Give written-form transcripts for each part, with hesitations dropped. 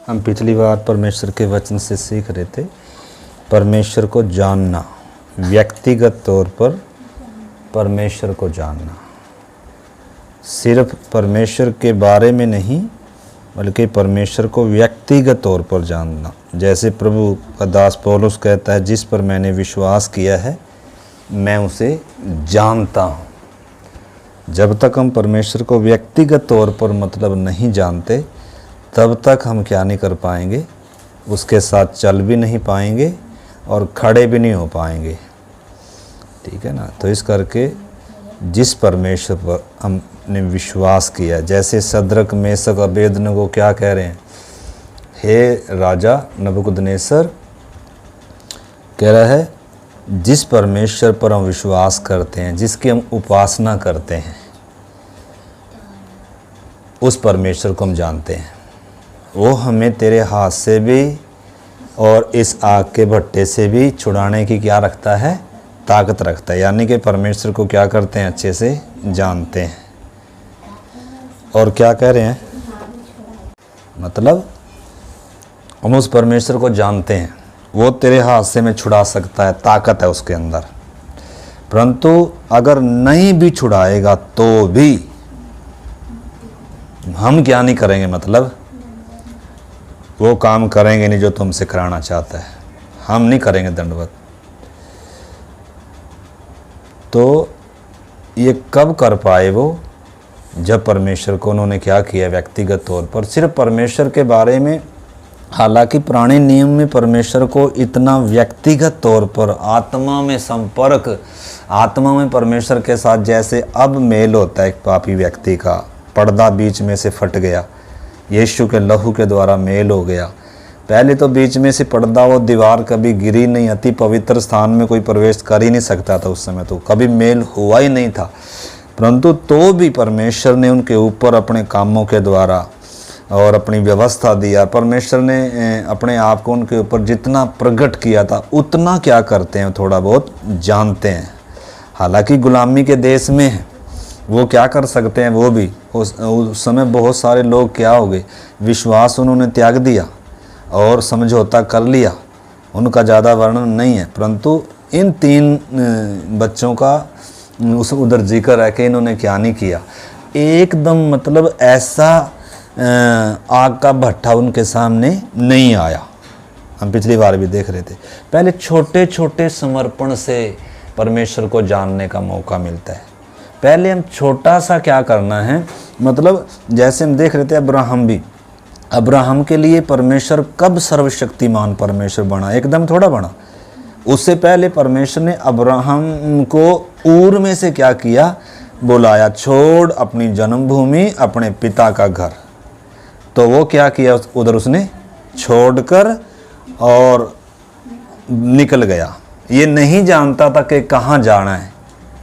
हम पिछली बार परमेश्वर के वचन से सीख रहे थे परमेश्वर को जानना, व्यक्तिगत तौर पर परमेश्वर को जानना, सिर्फ परमेश्वर के बारे में नहीं बल्कि परमेश्वर को व्यक्तिगत तौर पर जानना। जैसे प्रभु का दास पौलुस कहता है, जिस पर मैंने विश्वास किया है मैं उसे जानता हूँ। जब तक हम परमेश्वर को व्यक्तिगत तौर पर मतलब नहीं जानते तब तक हम क्या नहीं कर पाएंगे, उसके साथ चल भी नहीं पाएंगे और खड़े भी नहीं हो पाएंगे। ठीक है ना। तो इस करके जिस परमेश्वर पर हमने विश्वास किया, जैसे सद्रक मेशक अबेदनगो क्या कह रहे हैं, हे राजा नबूकदनेस्सर कह रहा है, जिस परमेश्वर पर हम विश्वास करते हैं, जिसकी हम उपासना करते हैं, उस परमेश्वर को हम जानते हैं। वो हमें तेरे हाथ से भी और इस आग के भट्टे से भी छुड़ाने की क्या रखता है, ताकत रखता है। यानी कि परमेश्वर को क्या करते हैं, अच्छे से जानते हैं। और क्या कह रहे हैं, मतलब हम उस परमेश्वर को जानते हैं, वो तेरे हाथ से में छुड़ा सकता है, ताकत है उसके अंदर। परंतु अगर नहीं भी छुड़ाएगा तो भी हम क्या नहीं करेंगे, मतलब वो काम करेंगे नहीं जो तुमसे कराना चाहता है, हम नहीं करेंगे दंडवत। तो ये कब कर पाए वो, जब परमेश्वर को उन्होंने क्या किया, व्यक्तिगत तौर पर सिर्फ परमेश्वर के बारे में। हालांकि पुराने नियम में परमेश्वर को इतना व्यक्तिगत तौर पर आत्मा में संपर्क, आत्मा में परमेश्वर के साथ जैसे अब मेल होता है एक पापी व्यक्ति का, पर्दा बीच में से फट गया, यीशु के लहू के द्वारा मेल हो गया। पहले तो बीच में से पर्दा, वो दीवार कभी गिरी नहीं, अति पवित्र स्थान में कोई प्रवेश कर ही नहीं सकता था उस समय, तो कभी मेल हुआ ही नहीं था। परंतु तो भी परमेश्वर ने उनके ऊपर अपने कामों के द्वारा और अपनी व्यवस्था दिया। परमेश्वर ने अपने आप को उनके ऊपर जितना प्रकट किया था उतना क्या करते हैं, थोड़ा बहुत जानते हैं। हालांकि गुलामी के देश में है, वो क्या कर सकते हैं, वो भी उस समय बहुत सारे लोग क्या हो गए, विश्वास उन्होंने त्याग दिया और समझौता कर लिया। उनका ज़्यादा वर्णन नहीं है, परंतु इन तीन बच्चों का उस उधर जिक्र है कि इन्होंने क्या नहीं किया। एकदम मतलब ऐसा आग का भट्ठा उनके सामने नहीं आया। हम पिछली बार भी देख रहे थे, पहले छोटे छोटे समर्पण से परमेश्वर को जानने का मौका मिलता है। पहले हम छोटा सा क्या करना है, मतलब जैसे हम देख रहे थे अब्राहम के लिए परमेश्वर कब सर्वशक्तिमान परमेश्वर बना, एकदम थोड़ा बना। उससे पहले परमेश्वर ने अब्राहम को ऊर में से क्या किया, बुलाया, छोड़ अपनी जन्मभूमि, अपने पिता का घर। तो वो क्या किया, उधर उसने छोड़कर और निकल गया। ये नहीं जानता था कि कहाँ जाना है,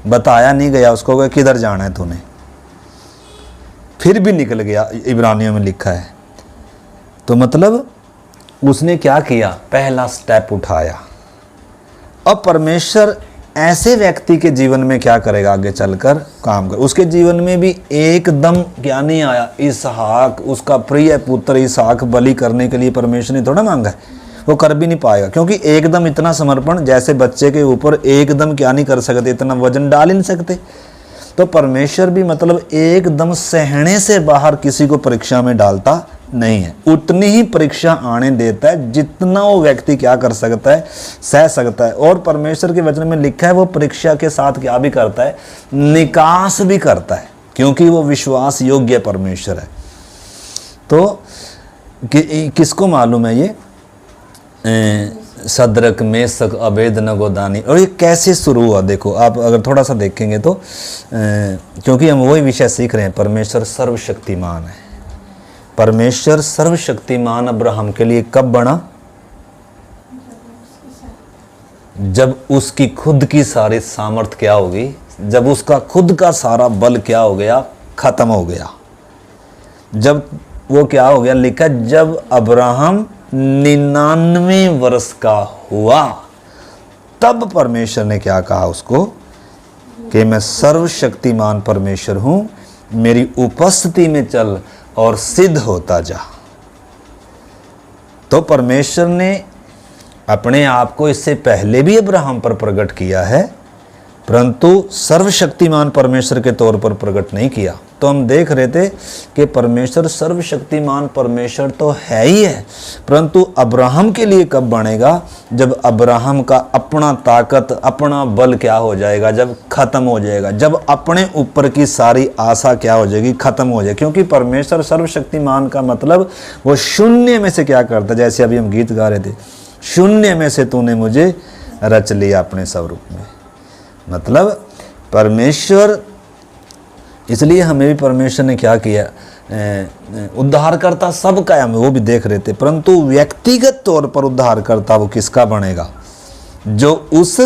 बताया नहीं गया उसको कि किधर जाना है तूने, फिर भी निकल गया, इब्रानियों में लिखा है। तो मतलब उसने क्या किया, पहला स्टेप उठाया। अब परमेश्वर ऐसे व्यक्ति के जीवन में क्या करेगा, आगे चलकर काम कर। उसके जीवन में भी एकदम क्या नहीं आया, इसहाक, उसका प्रिय पुत्र इसहाक बलि करने के लिए परमेश्वर ने थोड़ा मांगा है, वो कर भी नहीं पाएगा। क्योंकि एकदम इतना समर्पण, जैसे बच्चे के ऊपर एकदम क्या नहीं कर सकते, इतना वजन डाल ही नहीं सकते। तो परमेश्वर भी मतलब एकदम सहने से बाहर किसी को परीक्षा में डालता नहीं है, उतनी ही परीक्षा आने देता है जितना वो व्यक्ति क्या कर सकता है, सह सकता है। और परमेश्वर के वचन में लिखा है वो परीक्षा के साथ क्या भी करता है, निकास भी करता है, क्योंकि वो विश्वास योग्य परमेश्वर है। तो किसको मालूम है ये सद्रक मेशक अबेदनगो दानी, और ये कैसे शुरू हुआ देखो आप अगर थोड़ा सा देखेंगे तो, क्योंकि हम वही विषय सीख रहे हैं, परमेश्वर सर्वशक्तिमान है। परमेश्वर सर्वशक्तिमान अब्राहम के लिए कब बना, जब उसकी खुद की सारी सामर्थ क्या होगी, जब उसका खुद का सारा बल क्या हो गया, खत्म हो गया। जब वो क्या हो गया, लिखा जब अब्राहम 99 वर्ष का हुआ, तब परमेश्वर ने क्या कहा उसको कि मैं सर्वशक्तिमान परमेश्वर हूं, मेरी उपस्थिति में चल और सिद्ध होता जा। तो परमेश्वर ने अपने आप को इससे पहले भी अब्राहम पर प्रकट किया है, परंतु सर्वशक्तिमान परमेश्वर के तौर पर प्रकट नहीं किया। तो हम देख रहे थे कि परमेश्वर सर्वशक्तिमान परमेश्वर तो है ही है, परंतु अब्राहम के लिए कब बनेगा, जब अब्राहम का अपना ताकत अपना बल क्या हो जाएगा, जब खत्म हो जाएगा, जब अपने ऊपर की सारी आशा क्या हो जाएगी, खत्म हो जाएगी। क्योंकि परमेश्वर सर्वशक्तिमान का मतलब वो शून्य में से क्या करता है, जैसे अभी हम गीत गा रहे थे, शून्य में से तूने मुझे रच लिया अपने स्वरूप में। मतलब परमेश्वर, इसलिए हमें भी परमेश्वर ने क्या किया, उद्धारकर्ता सबका है, हम वो भी देख रहे थे, परंतु व्यक्तिगत तौर पर उद्धारकर्ता वो किसका बनेगा, जो उस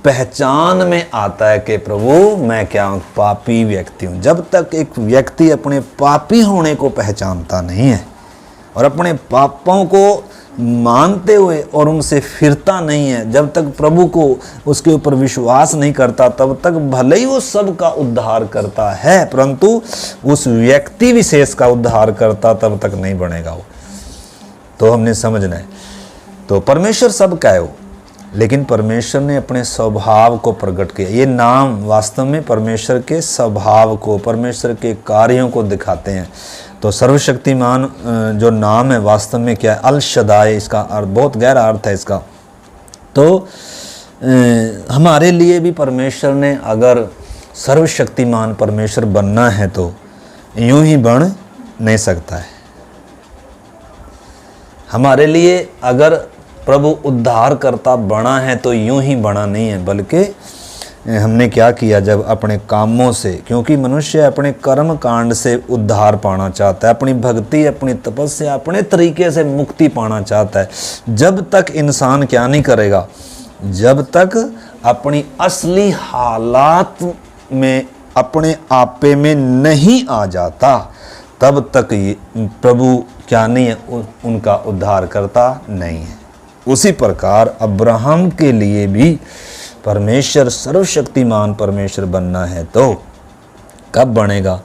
पहचान में आता है कि प्रभु मैं क्या हूँ, पापी व्यक्ति हूँ। जब तक एक व्यक्ति अपने पापी होने को पहचानता नहीं है और अपने पापों को मानते हुए और उनसे फिरता नहीं है, जब तक प्रभु को उसके ऊपर विश्वास नहीं करता, तब तक भले ही वो सबका उद्धार करता है, परंतु उस व्यक्ति विशेष का उद्धार करता तब तक नहीं बनेगा वो। तो हमने समझना है। तो परमेश्वर सबका है वो, लेकिन परमेश्वर ने अपने स्वभाव को प्रकट किया। ये नाम वास्तव में परमेश्वर के स्वभाव को, परमेश्वर के कार्यों को दिखाते हैं। तो सर्वशक्तिमान जो नाम है वास्तव में क्या है, अल शदाई, इसका अर्थ बहुत गहरा अर्थ है इसका। तो हमारे लिए भी परमेश्वर ने अगर सर्वशक्तिमान परमेश्वर बनना है तो यूं ही बन नहीं सकता है। हमारे लिए अगर प्रभु उद्धार करता बना है तो यूं ही बना नहीं है, बल्कि हमने क्या किया, जब अपने कामों से, क्योंकि मनुष्य अपने कर्म कांड से उद्धार पाना चाहता है, अपनी भक्ति, अपनी तपस्या, अपने तरीके से मुक्ति पाना चाहता है। जब तक इंसान क्या नहीं करेगा, जब तक अपनी असली हालात में अपने आपे में नहीं आ जाता, तब तक प्रभु क्या नहीं है, उनका उद्धार करता नहीं है। उसी प्रकार अब्राहम के लिए भी परमेश्वर सर्वशक्तिमान परमेश्वर बनना है तो कब बनेगा,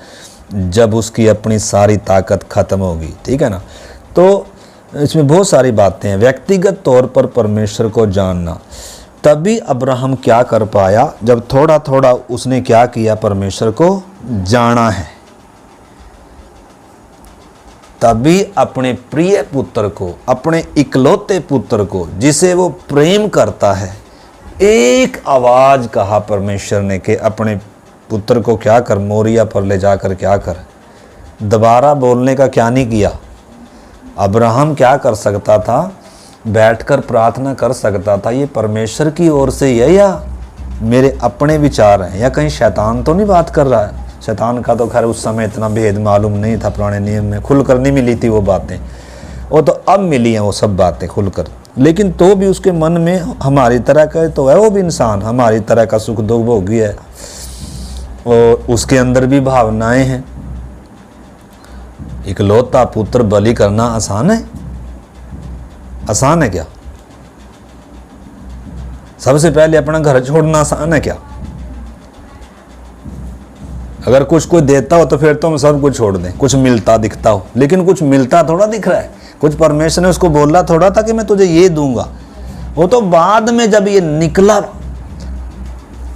जब उसकी अपनी सारी ताकत खत्म होगी। ठीक है ना। तो इसमें बहुत सारी बातें हैं। व्यक्तिगत तौर पर परमेश्वर को जानना, तभी अब्राहम क्या कर पाया, जब थोड़ा थोड़ा उसने क्या किया, परमेश्वर को जाना है। तभी अपने प्रिय पुत्र को, अपने इकलौते पुत्र को, जिसे वो प्रेम करता है, एक आवाज कहा परमेश्वर ने कि अपने पुत्र को क्या कर, मोरिया पर ले जाकर क्या कर। दोबारा बोलने का क्या नहीं किया। अब्राहम क्या कर सकता था, बैठकर प्रार्थना कर सकता था, ये परमेश्वर की ओर से है या मेरे अपने विचार हैं, या कहीं शैतान तो नहीं बात कर रहा है। शैतान का तो खैर उस समय इतना भेद मालूम नहीं था, पुराने नियम में खुलकर नहीं मिली थी वो बातें, वो तो अब मिली हैं वो सब बातें खुलकर। लेकिन तो भी उसके मन में हमारी तरह का तो है, वो भी इंसान हमारी तरह का सुख दुख भोगी है, और उसके अंदर भी भावनाएं हैं। इकलौता पुत्र बलि करना आसान है? आसान है क्या? सबसे पहले अपना घर छोड़ना आसान है क्या? अगर कुछ कोई देता हो तो फिर तो हम सब कुछ छोड़ दें, कुछ मिलता दिखता हो, लेकिन कुछ मिलता थोड़ा दिख रहा है। कुछ परमेश्वर ने उसको बोला थोड़ा था कि मैं तुझे ये दूंगा, वो तो बाद में जब ये निकला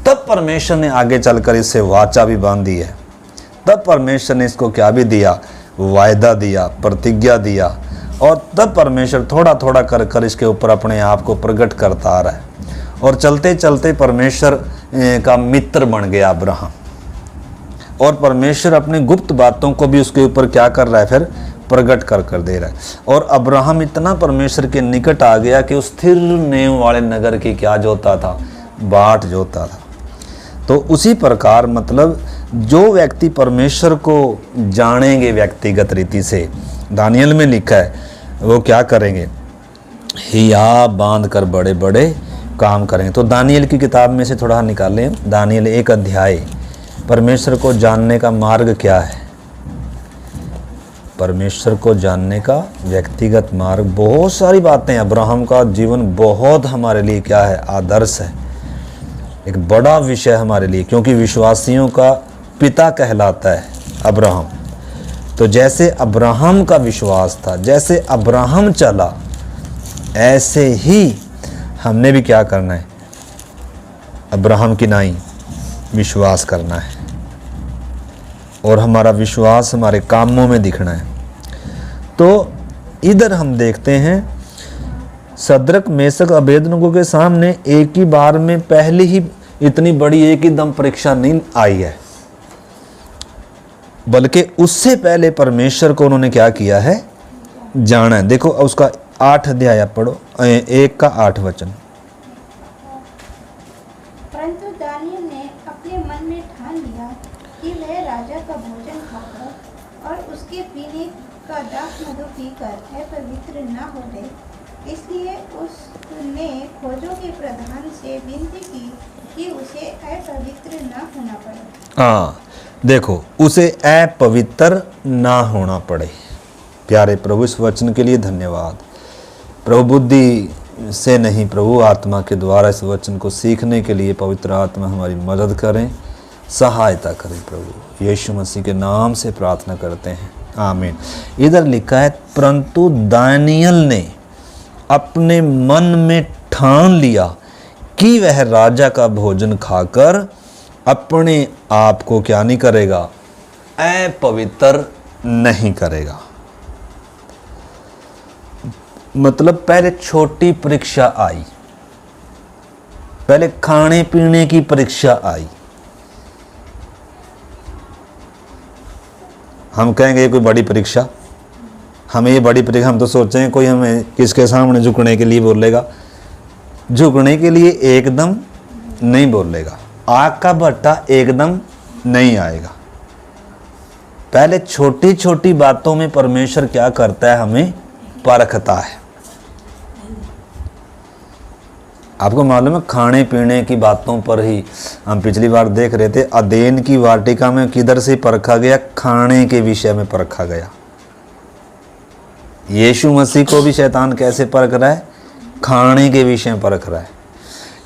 तब परमेश्वर ने आगे चलकर इससे वाचा भी बांधी है। तब परमेश्वर ने इसको क्या भी दिया, वायदा दिया, प्रतिज्ञा दिया, और तब परमेश्वर थोड़ा थोड़ा कर कर इसके ऊपर अपने आप को प्रकट करता आ रहा है। और चलते चलते परमेश्वर का मित्र बन गया अब्राहम, और परमेश्वर अपने गुप्त बातों को भी उसके ऊपर क्या कर रहा है, फिर प्रकट कर दे रहा है। और अब्राहम इतना परमेश्वर के निकट आ गया कि उस स्थिर नेव वाले नगर की क्या जोता था, बाट जोता था। तो उसी प्रकार मतलब जो व्यक्ति परमेश्वर को जानेंगे व्यक्तिगत रीति से, दानियल में लिखा है वो क्या करेंगे, हिया बांध कर बड़े बड़े काम करेंगे। तो दानियल की किताब में से थोड़ा निकालें, दानियल 1 अध्याय। परमेश्वर को जानने का मार्ग क्या है, परमेश्वर को जानने का व्यक्तिगत मार्ग, बहुत सारी बातें। अब्राहम का जीवन बहुत हमारे लिए क्या है, आदर्श है, एक बड़ा विषय हमारे लिए, क्योंकि विश्वासियों का पिता कहलाता है अब्राहम। तो जैसे अब्राहम का विश्वास था, जैसे अब्राहम चला, ऐसे ही हमने भी क्या करना है, अब्राहम की नाई विश्वास करना है, और हमारा विश्वास हमारे कामों में दिखना है। तो इधर हम देखते हैं सद्रक मेशक अबेदनगो के सामने एक ही बार में पहले ही इतनी बड़ी एक ही दम परीक्षा नहीं आई है, बल्कि उससे पहले परमेश्वर को उन्होंने क्या किया है, जाना है। देखो उसका 8 अध्याय पढ़ो, 1 का 8 वचन। परंतु दानियल ने अपने मन में ठान लिया कि वह राजा का भोजन खाकर और उसके पीने का दाख मधु पीकर अपवित्र न हो गए। इसलिए उसने खोजों के प्रधान से विनती की कि उसे अपवित्र न होना पड़े। हाँ देखो, उसे अपवित्र ना होना पड़े। प्यारे प्रभु, इस वचन के लिए धन्यवाद। प्रभु बुद्धि से नहीं, प्रभु आत्मा के द्वारा इस वचन को सीखने के लिए पवित्र आत्मा हमारी मदद करें, सहायता करें। प्रभु यीशु मसीह के नाम से प्रार्थना करते हैं, आमीन। इधर लिखा है, परंतु दानियल ने अपने मन में ठान लिया कि वह राजा का भोजन खाकर अपने आप को क्या नहीं करेगा, अपवित्र नहीं करेगा। मतलब पहले छोटी परीक्षा आई, पहले खाने पीने की परीक्षा आई। हम कहेंगे ये कोई बड़ी परीक्षा, हमें ये बड़ी परीक्षा, हम तो सोचेंगे कोई हमें किसके सामने झुकने के लिए बोलेगा। झुकने के लिए एकदम नहीं बोलेगा, आग का भट्टा एकदम नहीं आएगा। पहले छोटी छोटी बातों में परमेश्वर क्या करता है, हमें परखता है। आपको मालूम है, खाने पीने की बातों पर ही हम पिछली बार देख रहे थे, अदेन की वाटिका में किधर से परखा गया, खाने के विषय में परखा गया। यीशु मसीह को भी शैतान कैसे परख रहा है, खाने के विषय में परख रहा है।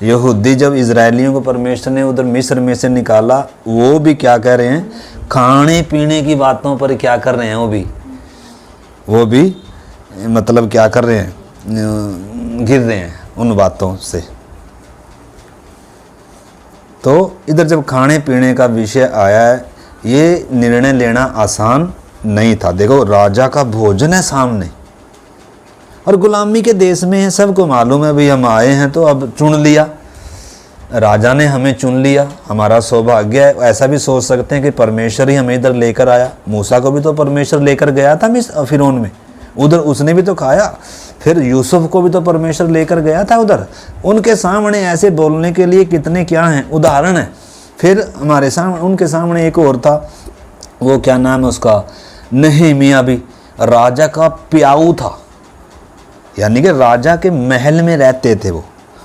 यहूदी जब इजरायलियों को परमेश्वर ने उधर मिस्र में से निकाला, वो भी क्या कह रहे हैं, खाने पीने की बातों पर क्या कर रहे हैं, वो भी मतलब क्या कर रहे हैं, गिर रहे हैं उन बातों से। तो इधर जब खाने पीने का विषय आया है, ये निर्णय लेना आसान नहीं था। देखो राजा का भोजन है सामने, और गुलामी के देश में है, सबको मालूम है भाई हम आए हैं तो अब चुन लिया, राजा ने हमें चुन लिया, हमारा सौभाग्य है। ऐसा भी सोच सकते हैं कि परमेश्वर ही हमें इधर लेकर आया। मूसा को भी तो परमेश्वर लेकर गया था मिस्र फिरौन में, उधर उसने भी तो खाया। फिर यूसुफ को भी तो परमेश्वर लेकर गया था उधर। उनके सामने ऐसे बोलने के लिए कितने क्या हैं, उदाहरण है। फिर हमारे सामने, उनके सामने एक और था, वो क्या नाम है उसका, नहमीया भी राजा का प्याऊ था, यानी कि राजा के महल में रहते थे वो,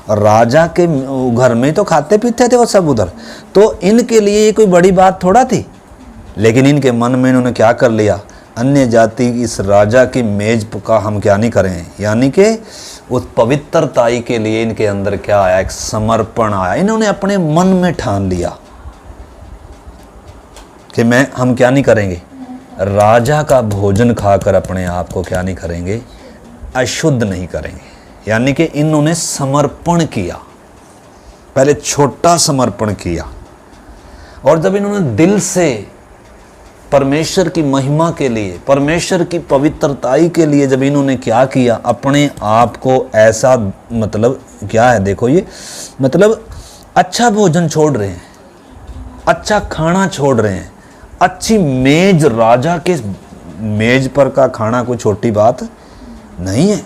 और राजा के घर में तो खाते पीते थे वो सब उधर। तो इनके लिए ये कोई बड़ी बात थोड़ा थी, लेकिन इनके मन में इन्होंने क्या कर लिया, अन्य जाति इस राजा की मेज का हम क्या नहीं करें, यानी कि उस पवित्रताई के लिए इनके अंदर क्या आया, एक समर्पण आया। इन्होंने अपने मन में ठान लिया कि हम क्या नहीं करेंगे, राजा का भोजन खाकर अपने आप को क्या नहीं करेंगे, अशुद्ध नहीं करेंगे। यानी कि इन्होंने समर्पण किया, पहले छोटा समर्पण किया, और जब इन्होंने दिल से परमेश्वर की महिमा के लिए, परमेश्वर की पवित्रताई के लिए जब इन्होंने क्या किया, अपने आप को ऐसा, मतलब क्या है, देखो ये मतलब अच्छा भोजन छोड़ रहे हैं, अच्छा खाना छोड़ रहे हैं, अच्छी मेज, राजा के मेज पर का खाना कोई छोटी बात नहीं है।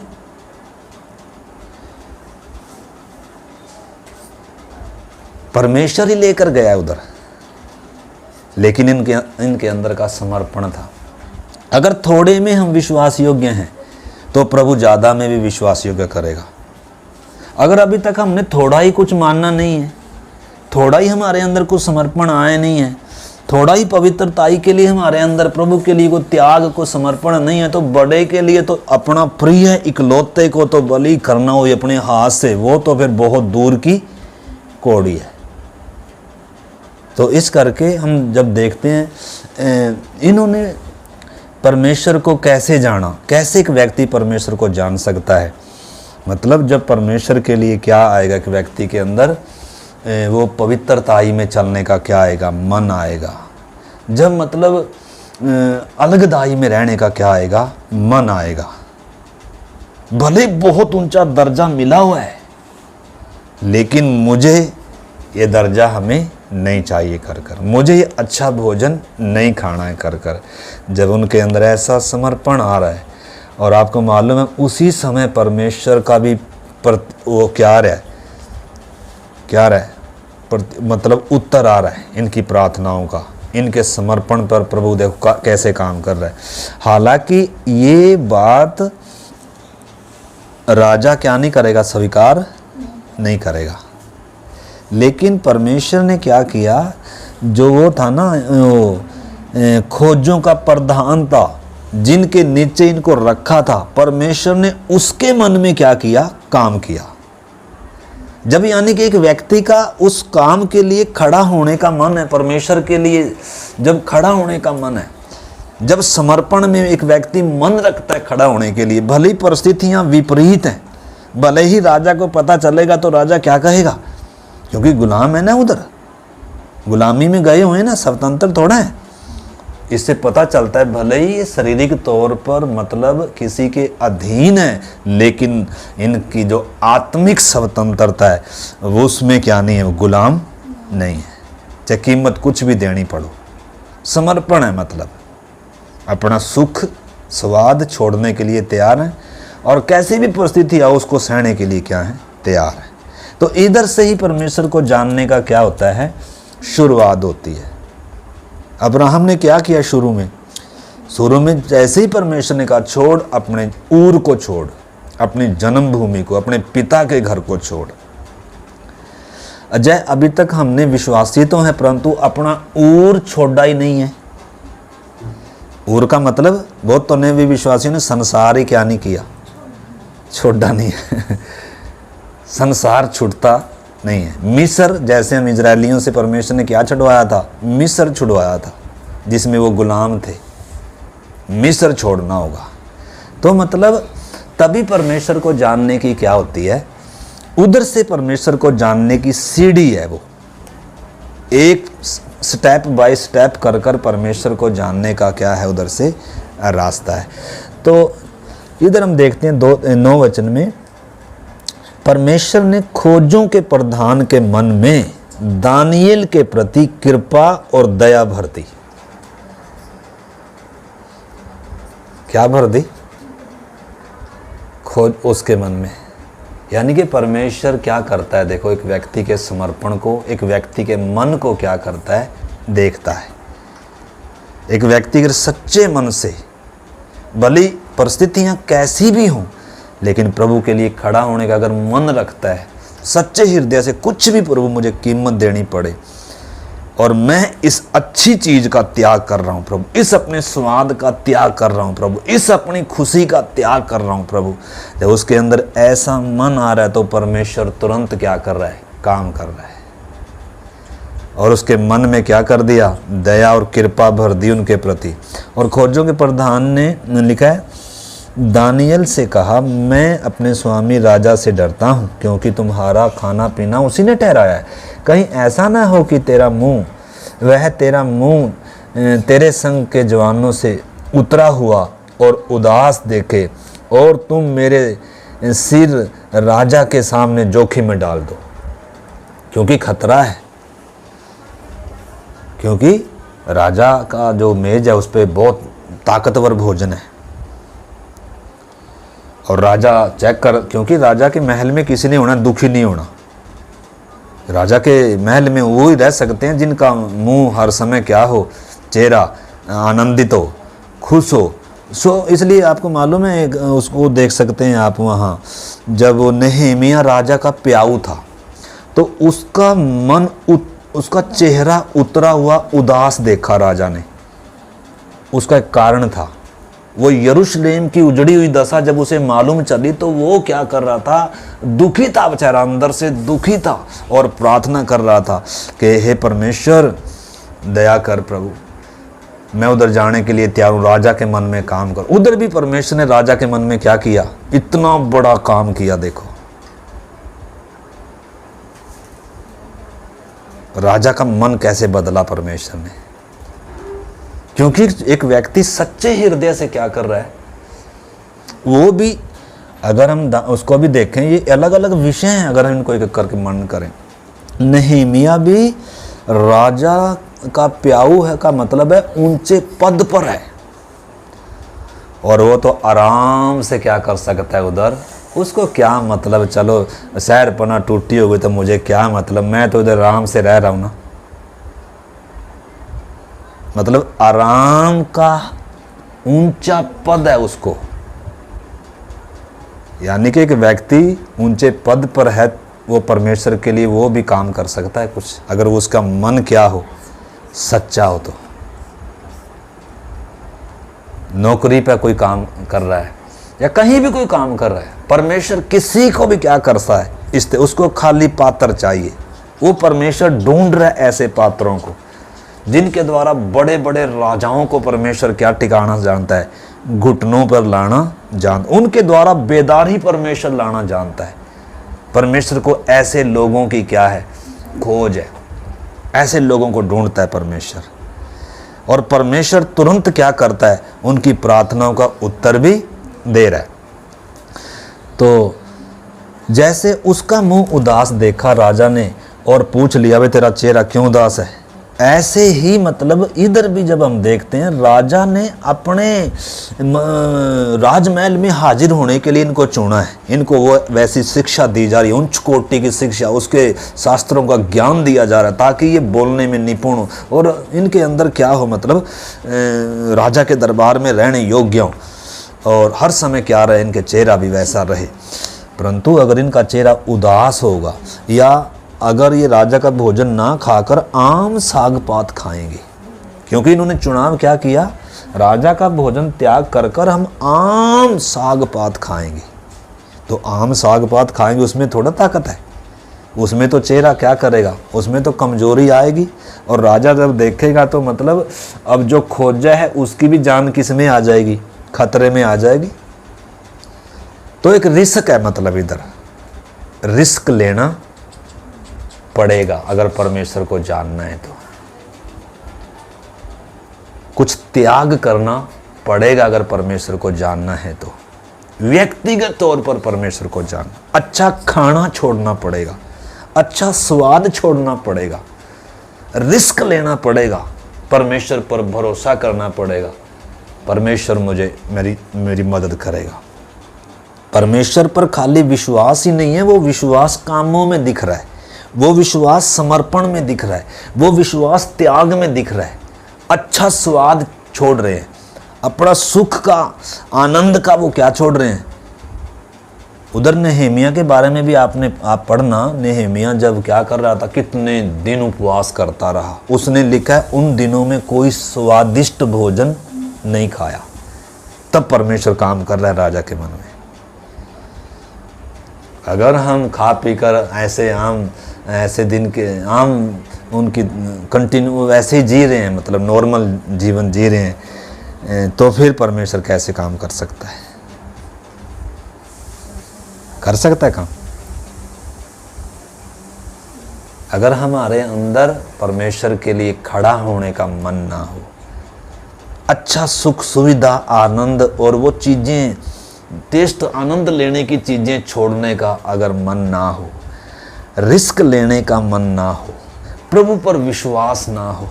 परमेश्वर ही लेकर गया उधर, लेकिन इनके अंदर का समर्पण था। अगर थोड़े में हम विश्वास योग्य हैं तो प्रभु ज़्यादा में भी विश्वास योग्य करेगा। अगर अभी तक हमने थोड़ा ही कुछ मानना नहीं है, थोड़ा ही हमारे अंदर कुछ समर्पण आए नहीं है, थोड़ा ही पवित्रताई के लिए हमारे अंदर प्रभु के लिए कोई त्याग को समर्पण नहीं है, तो बड़े के लिए तो अपना प्रिय इकलौते को तो बलि करना हो अपने हाथ से, वो तो फिर बहुत दूर की कौड़ी है। तो इस करके हम जब देखते हैं इन्होंने परमेश्वर को कैसे जाना, कैसे एक व्यक्ति परमेश्वर को जान सकता है। मतलब जब परमेश्वर के लिए क्या आएगा कि व्यक्ति के अंदर वो पवित्रताई में चलने का क्या आएगा, मन आएगा। जब मतलब अलगदाई में रहने का क्या आएगा, मन आएगा। भले बहुत ऊंचा दर्जा मिला हुआ है, लेकिन मुझे ये दर्जा हमें नहीं चाहिए कर कर, मुझे ये अच्छा भोजन नहीं खाना है कर कर। जब उनके अंदर ऐसा समर्पण आ रहा है, और आपको मालूम है उसी समय परमेश्वर का भी वो क्या रहा है मतलब उत्तर आ रहा है इनकी प्रार्थनाओं का, इनके समर्पण पर प्रभु देखो कैसे काम कर रहा है। हालांकि ये बात राजा क्या नहीं करेगा, स्वीकार नहीं करेगा, लेकिन परमेश्वर ने क्या किया, जो वो था ना खोजों का प्रधान था, जिनके नीचे इनको रखा था, परमेश्वर ने उसके मन में क्या किया, काम किया। जब यानी कि एक व्यक्ति का उस काम के लिए खड़ा होने का मन है, परमेश्वर के लिए जब खड़ा होने का मन है, जब समर्पण में एक व्यक्ति मन रखता है खड़ा होने के लिए, भले ही परिस्थितियां विपरीत हैं, भले ही राजा को पता चलेगा तो राजा क्या कहेगा, क्योंकि गुलाम है ना, उधर गुलामी में गए हुए हैं ना, स्वतंत्र थोड़ा है। इससे पता चलता है भले ही ये शारीरिक तौर पर मतलब किसी के अधीन है, लेकिन इनकी जो आत्मिक स्वतंत्रता है वो उसमें क्या नहीं है, वो गुलाम नहीं है, चाहे कीमत कुछ भी देनी पड़ो। समर्पण है मतलब अपना सुख स्वाद छोड़ने के लिए तैयार है, और कैसी भी परिस्थिति आओ उसको सहने के लिए क्या है, तैयार है। तो इधर से ही परमेश्वर को जानने का क्या होता है, शुरुआत होती है। अब्राहम ने क्या किया, शुरू में जैसे ही परमेश्वर ने कहा छोड़ अपने ऊर को, छोड़ अपनी जन्मभूमि को, अपने पिता के घर को छोड़। अजय अभी तक हमने विश्वासी तो है, परंतु अपना ऊर छोड़ा ही नहीं है। ऊर का मतलब बहुत तो ने भी विश्वासियों ने संसार ही क्या नहीं किया, छोड़ा नहीं है संसार छूटता नहीं है। मिस्र, जैसे हम इजरायलियों से परमेश्वर ने क्या छुड़वाया था, मिस्र छुड़वाया था जिसमें वो गुलाम थे, मिस्र छोड़ना होगा। तो मतलब तभी परमेश्वर को जानने की क्या होती है, उधर से परमेश्वर को जानने की सीढ़ी है, वो एक स्टेप बाय स्टेप कर कर परमेश्वर को जानने का क्या है, उधर से रास्ता है। तो इधर हम देखते हैं 9 वचन में, परमेश्वर ने खोजों के प्रधान के मन में दानियेल के प्रति कृपा और दया भर दी। क्या भर दी, खोज उसके मन में। यानी कि परमेश्वर क्या करता है, देखो एक व्यक्ति के समर्पण को, एक व्यक्ति के मन को क्या करता है, देखता है। एक व्यक्ति अगर सच्चे मन से, भली परिस्थितियां कैसी भी हों, लेकिन प्रभु के लिए खड़ा होने का अगर मन रखता है सच्चे हृदय से, कुछ भी प्रभु मुझे कीमत देनी पड़े और मैं इस अच्छी चीज का त्याग कर रहा हूं प्रभु, इस अपने स्वाद का त्याग कर रहा हूं प्रभु, इस अपनी खुशी का त्याग कर रहा हूं प्रभु, जब उसके अंदर ऐसा मन आ रहा है तो परमेश्वर तुरंत क्या कर रहा है, काम कर रहा है। और उसके मन में क्या कर दिया, दया और कृपा भर दी उनके प्रति। और खोजों के प्रधान ने लिखा है, दानियल से कहा, मैं अपने स्वामी राजा से डरता हूँ, क्योंकि तुम्हारा खाना पीना उसी ने ठहराया है। कहीं ऐसा ना हो कि तेरा मुंह तेरे संग के जवानों से उतरा हुआ और उदास देखे और तुम मेरे सिर राजा के सामने जोखिम में डाल दो, क्योंकि खतरा है। क्योंकि राजा का जो मेज है उस पर बहुत ताकतवर भोजन है, और राजा चेक कर, क्योंकि राजा के महल में किसी ने होना, दुखी नहीं होना। राजा के महल में वो ही रह सकते हैं जिनका मुंह हर समय क्या हो, चेहरा आनंदित हो, खुश हो। इसलिए आपको मालूम है, उसको देख सकते हैं आप वहाँ, जब वो नेहेमिया राजा का प्याऊ था तो उसका मन उसका चेहरा उतरा हुआ उदास देखा राजा ने। उसका एक कारण था, वो यरूशलेम की उजड़ी हुई दशा जब उसे मालूम चली तो वो क्या कर रहा था, दुखी था बेचारा, अंदर से दुखी था और प्रार्थना कर रहा था कि हे परमेश्वर दया कर प्रभु, मैं उधर जाने के लिए तैयार हूँ, राजा के मन में काम कर। उधर भी परमेश्वर ने राजा के मन में क्या किया, इतना बड़ा काम किया। देखो राजा का मन कैसे बदला परमेश्वर ने, क्योंकि एक व्यक्ति सच्चे हृदय से क्या कर रहा है, वो भी अगर हम उसको भी देखें, ये अलग अलग विषय हैं, अगर हम इनको एक एक करके मनन करें। नहमीया भी राजा का प्याऊ है का मतलब है ऊंचे पद पर है, और वो तो आराम से क्या कर सकता है उधर, उसको क्या मतलब, चलो शहर पना टूटी हो गई तो मुझे क्या मतलब, मैं तो इधर आराम से रह रहा हूं ना। मतलब आराम का ऊंचा पद है उसको, यानी कि एक व्यक्ति ऊंचे पद पर है, वो परमेश्वर के लिए वो भी काम कर सकता है कुछ, अगर वो उसका मन क्या हो, सच्चा हो। तो नौकरी पे कोई काम कर रहा है या कहीं भी कोई काम कर रहा है, परमेश्वर किसी को भी क्या करता है, इससे उसको खाली पात्र चाहिए। वो परमेश्वर ढूंढ रहा है ऐसे पात्रों को जिनके द्वारा बड़े बड़े राजाओं को परमेश्वर क्या ठिकाना जानता है, घुटनों पर लाना जानता, उनके द्वारा बेदारी परमेश्वर लाना जानता है। परमेश्वर को ऐसे लोगों की क्या है, खोज है, ऐसे लोगों को ढूंढता है परमेश्वर। और परमेश्वर तुरंत क्या करता है, उनकी प्रार्थनाओं का उत्तर भी दे रहा है। तो जैसे उसका मुंह उदास देखा राजा ने और पूछ लिया वे तेरा चेहरा क्यों उदास है, ऐसे ही मतलब इधर भी जब हम देखते हैं, राजा ने अपने राजमहल में हाजिर होने के लिए इनको चुना है। इनको वो वैसी शिक्षा दी जा रही है, उच्च कोटि की शिक्षा, उसके शास्त्रों का ज्ञान दिया जा रहा है ताकि ये बोलने में निपुण हो और इनके अंदर क्या हो, मतलब राजा के दरबार में रहने योग्य हो, और हर समय क्या रहे, इनके चेहरा भी वैसा रहे। परंतु अगर इनका चेहरा उदास होगा, या अगर ये राजा का भोजन ना खाकर आम साग पात खाएंगे, क्योंकि इन्होंने चुनाव क्या किया, राजा का भोजन त्याग कर कर हम आम साग पात खाएंगे। तो आम साग पात खाएंगे, उसमें थोड़ा ताकत है, उसमें तो चेहरा क्या करेगा, उसमें तो कमजोरी आएगी। और राजा जब देखेगा तो मतलब अब जो खोजा है उसकी भी जान किस में आ जाएगी, खतरे में आ जाएगी। तो एक रिस्क है, मतलब इधर रिस्क लेना पड़ेगा अगर परमेश्वर को जानना है तो, कुछ त्याग करना पड़ेगा अगर परमेश्वर को जानना है तो। व्यक्तिगत तौर पर परमेश्वर को जानना, अच्छा खाना छोड़ना पड़ेगा, अच्छा स्वाद छोड़ना पड़ेगा, रिस्क लेना पड़ेगा, परमेश्वर पर भरोसा करना पड़ेगा, परमेश्वर मुझे मेरी मदद करेगा। परमेश्वर पर खाली विश्वास ही नहीं है, वो विश्वास कामों में दिख रहा है, वो विश्वास समर्पण में दिख रहा है, वो विश्वास त्याग में दिख रहा है। अच्छा स्वाद छोड़ रहे हैं, अपना सुख का आनंद का वो क्या छोड़ रहे हैं। उधर नेहेमिया के बारे में भी आप पढ़ना, नेहेमिया जब क्या कर रहा था, कितने दिन उपवास करता रहा। उसने लिखा है उन दिनों में कोई स्वादिष्ट भोजन नहीं खाया, तब परमेश्वर काम कर रहा है राजा के मन में। अगर हम खा पी कर ऐसे दिन के उनकी कंटिन्यू वैसे ही जी रहे हैं, मतलब नॉर्मल जीवन जी रहे हैं, तो फिर परमेश्वर कैसे काम कर सकता है, कर सकता है काम? अगर हमारे अंदर परमेश्वर के लिए खड़ा होने का मन ना हो, अच्छा सुख सुविधा आनंद और वो चीज़ें टेस्ट आनंद लेने की चीज़ें छोड़ने का अगर मन ना हो, रिस्क लेने का मन ना हो, प्रभु पर विश्वास ना हो,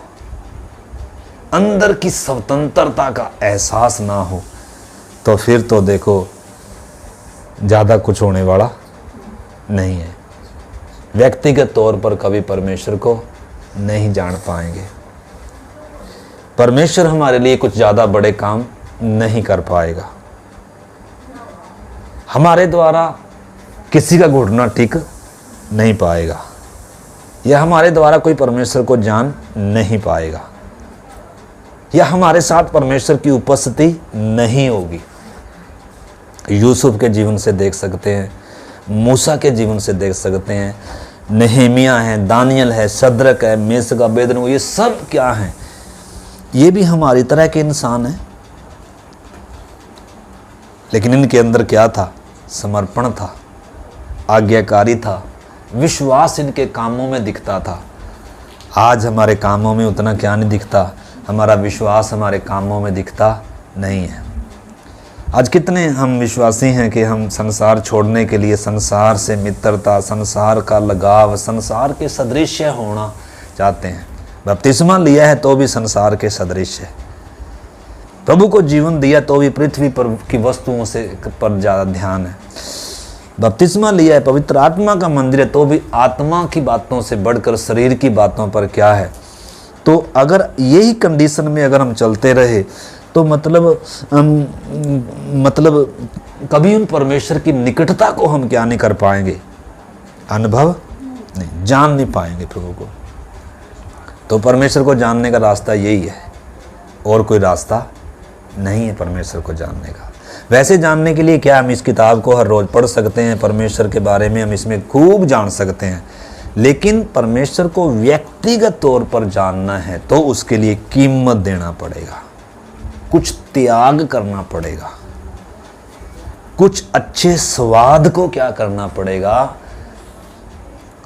अंदर की स्वतंत्रता का एहसास ना हो, तो फिर तो देखो ज़्यादा कुछ होने वाला नहीं है। व्यक्तिगत तौर पर कभी परमेश्वर को नहीं जान पाएंगे, परमेश्वर हमारे लिए कुछ ज़्यादा बड़े काम नहीं कर पाएगा, हमारे द्वारा किसी का घुटना टिक नहीं पाएगा, या हमारे द्वारा कोई परमेश्वर को जान नहीं पाएगा, या हमारे साथ परमेश्वर की उपस्थिति नहीं होगी। यूसुफ के जीवन से देख सकते हैं, मूसा के जीवन से देख सकते हैं, नेहेमिया है, दानियल है, शद्रक है, मेशक अबेदनगो, ये सब क्या हैं, ये भी हमारी तरह के इंसान हैं। लेकिन इनके अंदर क्या था, समर्पण था, आज्ञाकारी था, विश्वास इनके कामों में दिखता था। आज हमारे कामों में उतना क्या नहीं दिखता, हमारा विश्वास हमारे कामों में दिखता नहीं है। आज कितने हम विश्वासी हैं कि हम संसार छोड़ने के लिए संसार से मित्रता, संसार का लगाव, संसार के सदृश होना चाहते हैं। बपतिस्मा लिया है तो भी संसार के सदृश है, प्रभु को जीवन दिया तो भी पृथ्वी पर की वस्तुओं से पर ज़्यादा ध्यान है। बपतिस्मा लिया है, पवित्र आत्मा का मंदिर है, तो भी आत्मा की बातों से बढ़कर शरीर की बातों पर क्या है। तो अगर यही कंडीशन में अगर हम चलते रहे तो मतलब कभी उन परमेश्वर की निकटता को हम क्या नहीं कर पाएंगे, अनुभव नहीं, जान नहीं पाएंगे प्रभु को। तो परमेश्वर को जानने का रास्ता यही है, और कोई रास्ता नहीं है परमेश्वर को जानने का। वैसे जानने के लिए क्या, हम इस किताब को हर रोज़ पढ़ सकते हैं, परमेश्वर के बारे में हम इसमें खूब जान सकते हैं, लेकिन परमेश्वर को व्यक्तिगत तौर पर जानना है तो उसके लिए कीमत देना पड़ेगा, कुछ त्याग करना पड़ेगा, कुछ अच्छे स्वाद को क्या करना पड़ेगा,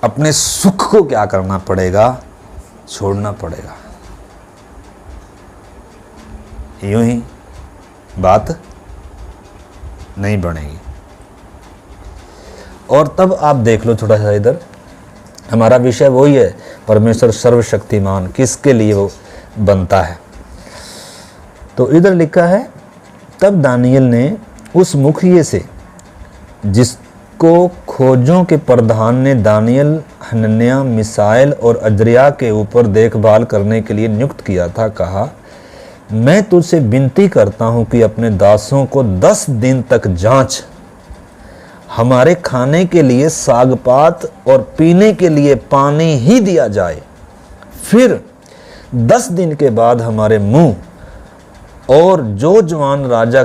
अपने सुख को क्या करना पड़ेगा, छोड़ना पड़ेगा। यूं ही बात नहीं बनेगी। और तब आप देख लो थोड़ा सा इधर, हमारा विषय वही है, परमेश्वर सर्वशक्तिमान किसके लिए वो बनता है। तो इधर लिखा है, तब दानियल ने उस मुखिए से जिसको खोजों के प्रधान ने दानियल, हनन्याह, मिसाएल और अजरिया के ऊपर देखभाल करने के लिए नियुक्त किया था, कहा, मैं तुझसे विनती करता हूं कि अपने दासों को 10 दिन तक जांच, हमारे खाने के लिए सागपात और पीने के लिए पानी ही दिया जाए, फिर 10 दिन के बाद हमारे मुंह और जो जवान राजा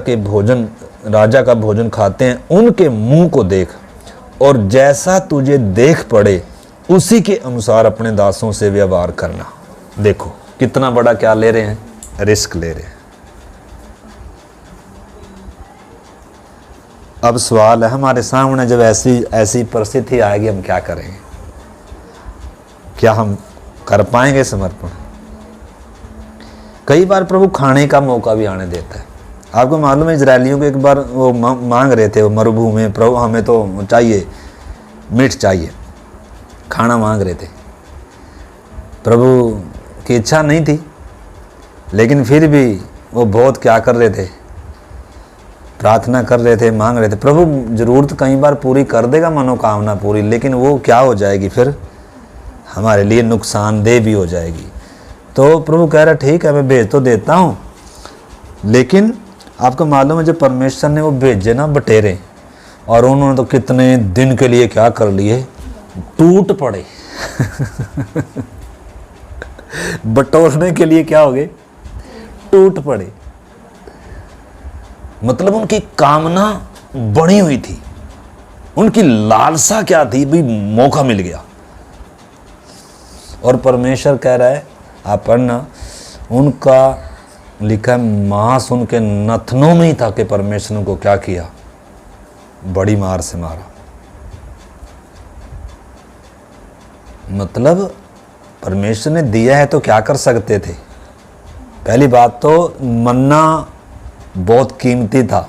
का भोजन खाते हैं उनके मुंह को देख, और जैसा तुझे देख पड़े उसी के अनुसार अपने दासों से व्यवहार करना। देखो कितना बड़ा क्या ले रहे हैं, रिस्क ले रहे हैं। अब सवाल है हमारे सामने, जब ऐसी परिस्थिति आएगी हम क्या करेंगे? क्या हम कर पाएंगे समर्पण? कई बार प्रभु खाने का मौका भी आने देता है। आपको मालूम है इजरायलियों को एक बार वो मांग रहे थे, वो मरुभूमि में, प्रभु हमें तो चाहिए मीठ चाहिए, खाना मांग रहे थे। प्रभु की इच्छा नहीं थी, लेकिन फिर भी वो बहुत क्या कर रहे थे, प्रार्थना कर रहे थे, मांग रहे थे। प्रभु जरूरत कई बार पूरी कर देगा, मनोकामना पूरी, लेकिन वो क्या हो जाएगी, फिर हमारे लिए नुकसानदेह भी हो जाएगी। तो प्रभु कह रहा ठीक है मैं भेज तो देता हूँ, लेकिन आपको मालूम है जब परमेश्वर ने वो भेजे ना बटेरे, और उन्होंने तो कितने दिन के लिए क्या कर लिए, टूट पड़े बटोरने के लिए क्या हो गए, टूट पड़े। मतलब उनकी कामना बनी हुई थी, उनकी लालसा क्या थी, भी मौका मिल गया। और परमेश्वर कह रहा है, आप पढ़ना, उनका लिखा है मांस उनके नथनों में ही था कि परमेश्वर ने को क्या किया, बड़ी मार से मारा। मतलब परमेश्वर ने दिया है तो क्या कर सकते थे। पहली बात तो मन्ना बहुत कीमती था,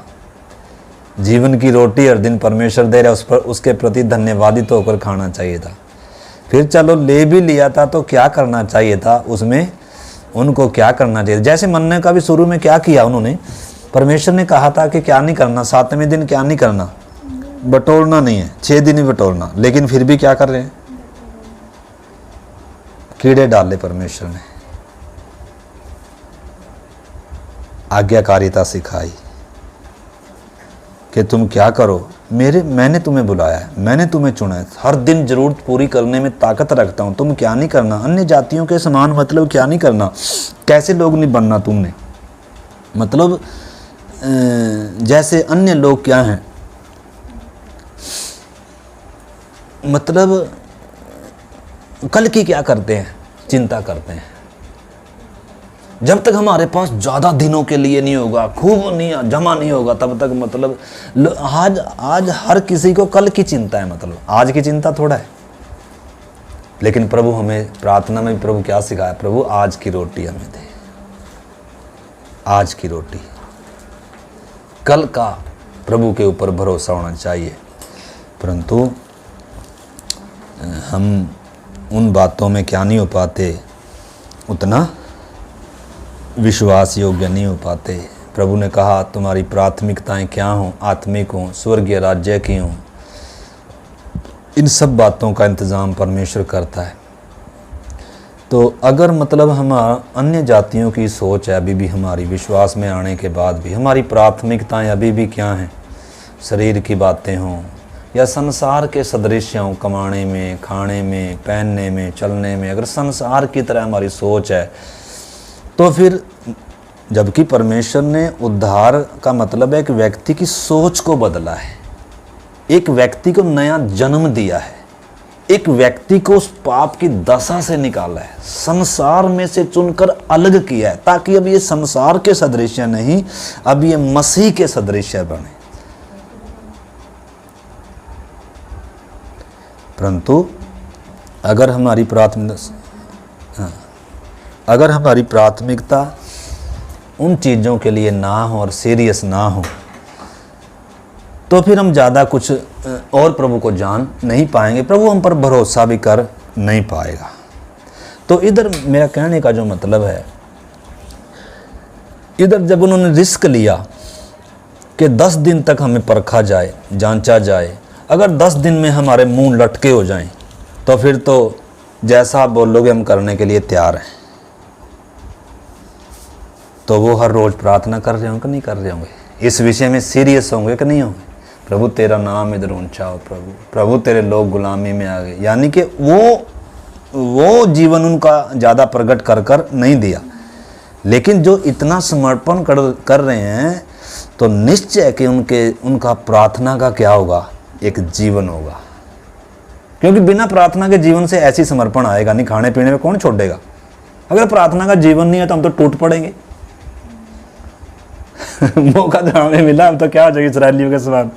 जीवन की रोटी हर दिन परमेश्वर दे रहा, उस पर उसके प्रति धन्यवादित होकर खाना चाहिए था। फिर चलो ले भी लिया था तो क्या करना चाहिए था, उसमें उनको क्या करना चाहिए। जैसे मन्ने का भी शुरू में क्या किया उन्होंने, परमेश्वर ने कहा था कि क्या नहीं करना, 7वें दिन क्या नहीं करना, बटोरना नहीं है, 6 दिन ही बटोरना, लेकिन फिर भी क्या कर रहे हैं, कीड़े डाले परमेश्वर ने। आज्ञाकारिता सिखाई कि तुम क्या करो, मैंने तुम्हें बुलाया है, मैंने तुम्हें चुना है, हर दिन जरूरत पूरी करने में ताकत रखता हूँ, तुम क्या नहीं करना, अन्य जातियों के समान मतलब क्या नहीं करना, कैसे लोग नहीं बनना तुमने, मतलब जैसे अन्य लोग क्या हैं, मतलब कल की क्या करते हैं, चिंता करते हैं। जब तक हमारे पास ज़्यादा दिनों के लिए नहीं होगा, खूब नहीं जमा नहीं होगा, तब तक मतलब आज हर किसी को कल की चिंता है, मतलब आज की चिंता थोड़ा है। लेकिन प्रभु हमें प्रार्थना में प्रभु क्या सिखाया, प्रभु आज की रोटी हमें दे, आज की रोटी। कल का प्रभु के ऊपर भरोसा होना चाहिए, परंतु हम उन बातों में क्या नहीं हो पाते, उतना विश्वास योग्य नहीं हो पाते। प्रभु ने कहा तुम्हारी प्राथमिकताएं क्या हों, आत्मिक हों, स्वर्गीय राज्य की हों। इन सब बातों का इंतज़ाम परमेश्वर करता है। तो अगर मतलब हम अन्य जातियों की सोच है अभी भी, हमारी विश्वास में आने के बाद भी हमारी प्राथमिकताएं अभी भी क्या हैं, शरीर की बातें हों या संसार के सदृश्य हों, कमाने में, खाने में, पहनने में, चलने में, अगर संसार की तरह हमारी सोच है, तो फिर जबकि परमेश्वर ने उद्धार का मतलब है एक व्यक्ति की सोच को बदला है, एक व्यक्ति को नया जन्म दिया है, एक व्यक्ति को उस पाप की दशा से निकाला है, संसार में से चुनकर अलग किया है, ताकि अब ये संसार के सदृश्य नहीं, अब ये मसीह के सदृश्य बने। परंतु अगर हमारी प्राथमिकता उन चीज़ों के लिए ना हो और सीरियस ना हो, तो फिर हम ज़्यादा कुछ और प्रभु को जान नहीं पाएंगे, प्रभु हम पर भरोसा भी कर नहीं पाएगा। तो इधर मेरा कहने का जो मतलब है, इधर जब उन्होंने रिस्क लिया कि 10 दिन तक हमें परखा जाए, जांचा जाए, अगर 10 दिन में हमारे मुंह लटके हो जाएं, तो फिर तो जैसा आप बोलोगे हम करने के लिए तैयार हैं। तो वो हर रोज़ प्रार्थना कर रहे होंगे कि नहीं कर रहे होंगे, इस विषय में सीरियस होंगे कि नहीं होंगे, प्रभु तेरा नाम इधर ऊंचा हो, प्रभु तेरे लोग गुलामी में आ गए। यानी कि वो जीवन उनका ज़्यादा प्रकट कर नहीं दिया, लेकिन जो इतना समर्पण कर रहे हैं, तो निश्चय कि उनका प्रार्थना का क्या होगा, एक जीवन होगा। क्योंकि बिना प्रार्थना के जीवन से ऐसी समर्पण आएगा नहीं, खाने पीने में कौन छोड़ेगा। अगर प्रार्थना का जीवन नहीं है तो हम तो टूट पड़ेंगे। मौका तो हमें मिला, हम तो क्या हो जाएगा इसराइलियों के समान,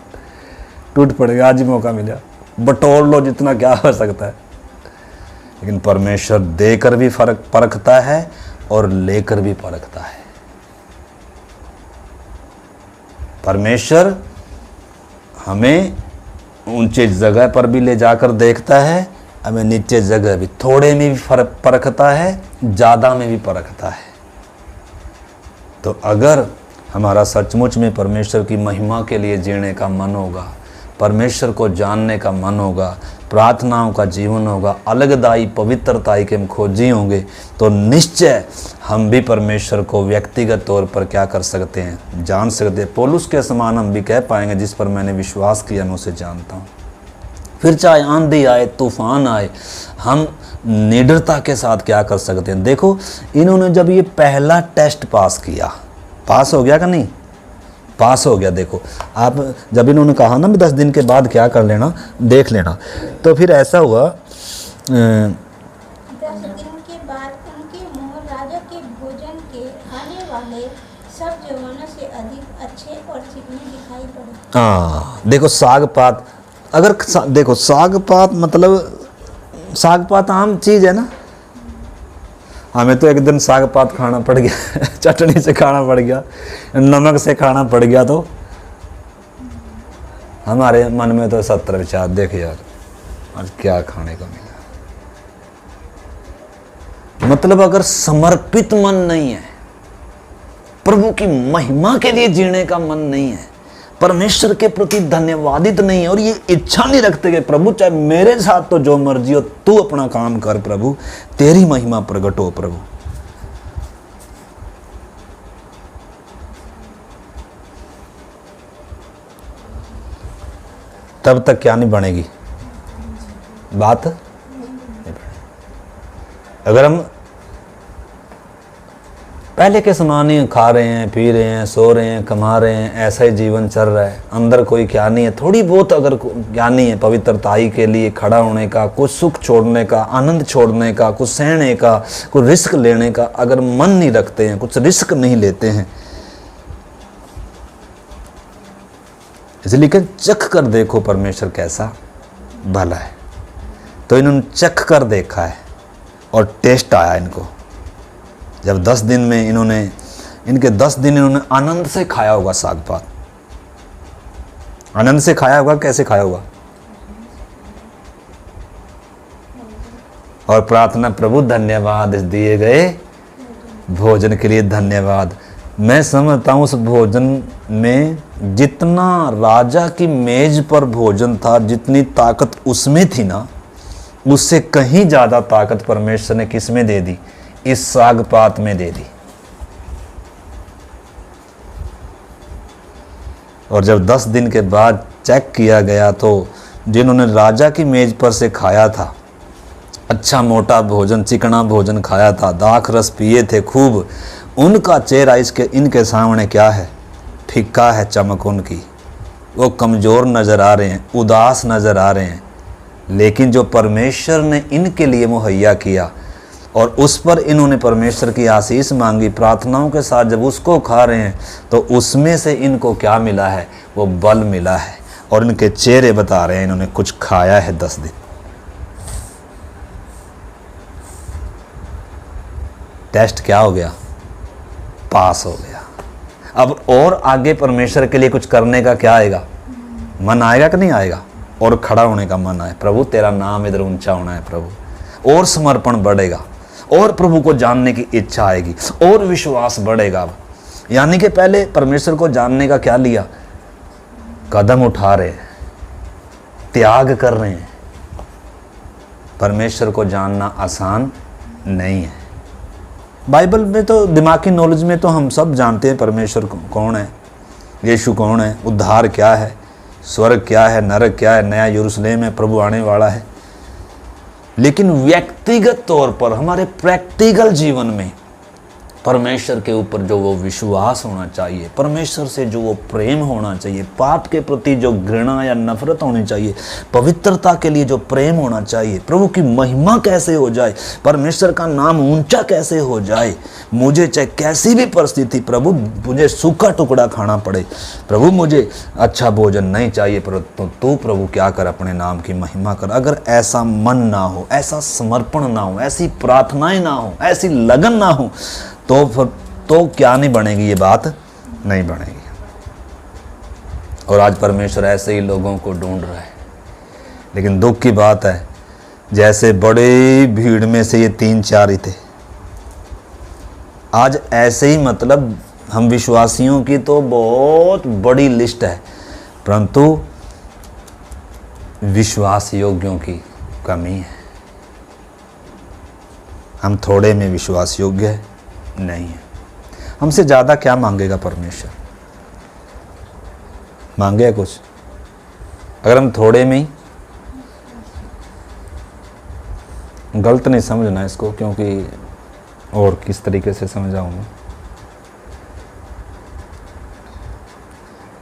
टूट पड़ेगा। आज ही मौका मिला, बटोर लो जितना, क्या हो सकता है। लेकिन परमेश्वर देकर भी परखता है और लेकर भी परखता है। परमेश्वर हमें ऊंचे जगह पर भी ले जाकर देखता है, हमें नीचे जगह भी, थोड़े में भी परखता है, ज़्यादा में भी परखता है। तो अगर हमारा सचमुच में परमेश्वर की महिमा के लिए जीने का मन होगा, परमेश्वर को जानने का मन होगा, प्रार्थनाओं का जीवन होगा, अलगदाई पवित्रताई के हम खोजी होंगे, तो निश्चय हम भी परमेश्वर को व्यक्तिगत तौर पर क्या कर सकते हैं, जान सकते हैं। पौलुस के समान हम भी कह पाएंगे, जिस पर मैंने विश्वास किया मैं उसे जानता हूँ। फिर चाहे आंधी आए, तूफान आए, हम निडरता के साथ क्या कर सकते हैं। देखो इन्होंने जब ये पहला टेस्ट पास किया, पास हो गया कि नहीं, पास हो गया। देखो आप जब इन्होंने कहा ना 10 दिन के बाद क्या कर लेना, देख लेना, तो फिर ऐसा हुआ 10 दिन के बाद उनके मुंह राजा के भोजन के खाने वाले सब जवानों से अधिक अच्छे और चिकने दिखाई पड़े। हाँ देखो साग पात, अगर देखो साग पात मतलब साग पात आम चीज़ है ना, हमें तो एक दिन साग पात खाना पड़ गया, चटनी से खाना पड़ गया, नमक से खाना पड़ गया, तो हमारे मन में तो 70 विचार, देख यार आज क्या खाने को मिला। मतलब अगर समर्पित मन नहीं है, प्रभु की महिमा के लिए जीने का मन नहीं है, परमेश्वर के प्रति धन्यवादित नहीं है, और ये इच्छा नहीं रखते कि प्रभु चाहे मेरे साथ तो जो मर्जी हो, तू अपना काम कर प्रभु, तेरी महिमा प्रकट हो प्रभु, तब तक क्या नहीं बनेगी बात। अगर हम पहले के समान ही खा रहे हैं, पी रहे हैं, सो रहे हैं, कमा रहे हैं, ऐसा ही जीवन चल रहा है। अंदर कोई क्या नहीं है, थोड़ी बहुत अगर क्या नहीं है पवित्रताई के लिए खड़ा होने का, कुछ सुख छोड़ने का, आनंद छोड़ने का, कुछ सहने का, कुछ रिस्क लेने का अगर मन नहीं रखते हैं, कुछ रिस्क नहीं लेते हैं, इसलिए कि चख कर देखो परमेश्वर कैसा भला है। तो इन्होंने चख कर देखा है और टेस्ट आया इनको। जब 10 दिन में इनके 10 दिन इन्होंने आनंद से खाया होगा साग पात। आनंद से खाया होगा, कैसे खाया होगा? और प्रार्थना, प्रभु धन्यवाद इस दिए गए भोजन के लिए, धन्यवाद। मैं समझता हूँ उस भोजन में जितना राजा की मेज पर भोजन था, जितनी ताकत उसमें थी ना, उससे कहीं ज़्यादा ताकत परमेश्वर ने किस में दे दी? इस साग पात में दे दी। और जब 10 दिन के बाद चेक किया गया तो जिन्होंने राजा की मेज पर से खाया था, अच्छा मोटा भोजन, चिकना भोजन खाया था, दाख रस पिए थे खूब, उनका चेहरा इनके सामने क्या है? फीका है चमक उनकी। वो कमज़ोर नज़र आ रहे हैं, उदास नज़र आ रहे हैं। लेकिन जो परमेश्वर ने इनके लिए मुहैया किया और उस पर इन्होंने परमेश्वर की आशीष मांगी, प्रार्थनाओं के साथ जब उसको खा रहे हैं तो उसमें से इनको क्या मिला है? वो बल मिला है। और इनके चेहरे बता रहे हैं इन्होंने कुछ खाया है 10 दिन। टेस्ट क्या हो गया? पास हो गया। अब और आगे परमेश्वर के लिए कुछ करने का क्या आएगा? मन आएगा कि नहीं आएगा? और खड़ा होने का मन आए, प्रभु तेरा नाम इधर ऊंचा होना है प्रभु। और समर्पण बढ़ेगा, और प्रभु को जानने की इच्छा आएगी, और विश्वास बढ़ेगा। अब यानी कि पहले परमेश्वर को जानने का क्या लिया? कदम उठा रहे हैं, त्याग कर रहे हैं। परमेश्वर को जानना आसान नहीं है। बाइबल में तो, दिमागी नॉलेज में तो हम सब जानते हैं परमेश्वर कौन है, यीशु कौन है, उद्धार क्या है, स्वर्ग क्या है, नरक क्या है, नया यरूशलेम है, प्रभु आने वाला है। लेकिन व्यक्तिगत तौर पर हमारे प्रैक्टिकल जीवन में परमेश्वर के ऊपर जो वो विश्वास होना चाहिए, परमेश्वर से जो वो प्रेम होना चाहिए, पाप के प्रति जो घृणा या नफरत होनी चाहिए, पवित्रता के लिए जो प्रेम होना चाहिए, प्रभु की महिमा कैसे हो जाए, परमेश्वर का नाम ऊंचा कैसे हो जाए, मुझे चाहे कैसी भी परिस्थिति, प्रभु मुझे सूखा टुकड़ा खाना पड़े, प्रभु मुझे अच्छा भोजन नहीं चाहिए, पर तू प्रभु क्या कर, अपने नाम की महिमा कर। अगर ऐसा मन ना हो, ऐसा समर्पण ना हो, ऐसी प्रार्थनाएं ना हो, ऐसी लगन ना हो, तो क्या नहीं बनेगी? ये बात नहीं बनेगी। और आज परमेश्वर ऐसे ही लोगों को ढूंढ रहा है। लेकिन दुख की बात है, जैसे बड़ी भीड़ में से ये 3-4 ही थे, आज ऐसे ही, मतलब हम विश्वासियों की तो बहुत बड़ी लिस्ट है, परंतु विश्वास योग्यों की कमी है। हम थोड़े में विश्वास योग्य नहीं है। हमसे ज़्यादा क्या मांगेगा परमेश्वर? मांगे कुछ? अगर हम थोड़े में ही, गलत नहीं समझना इसको, क्योंकि और किस तरीके से समझाऊंगा,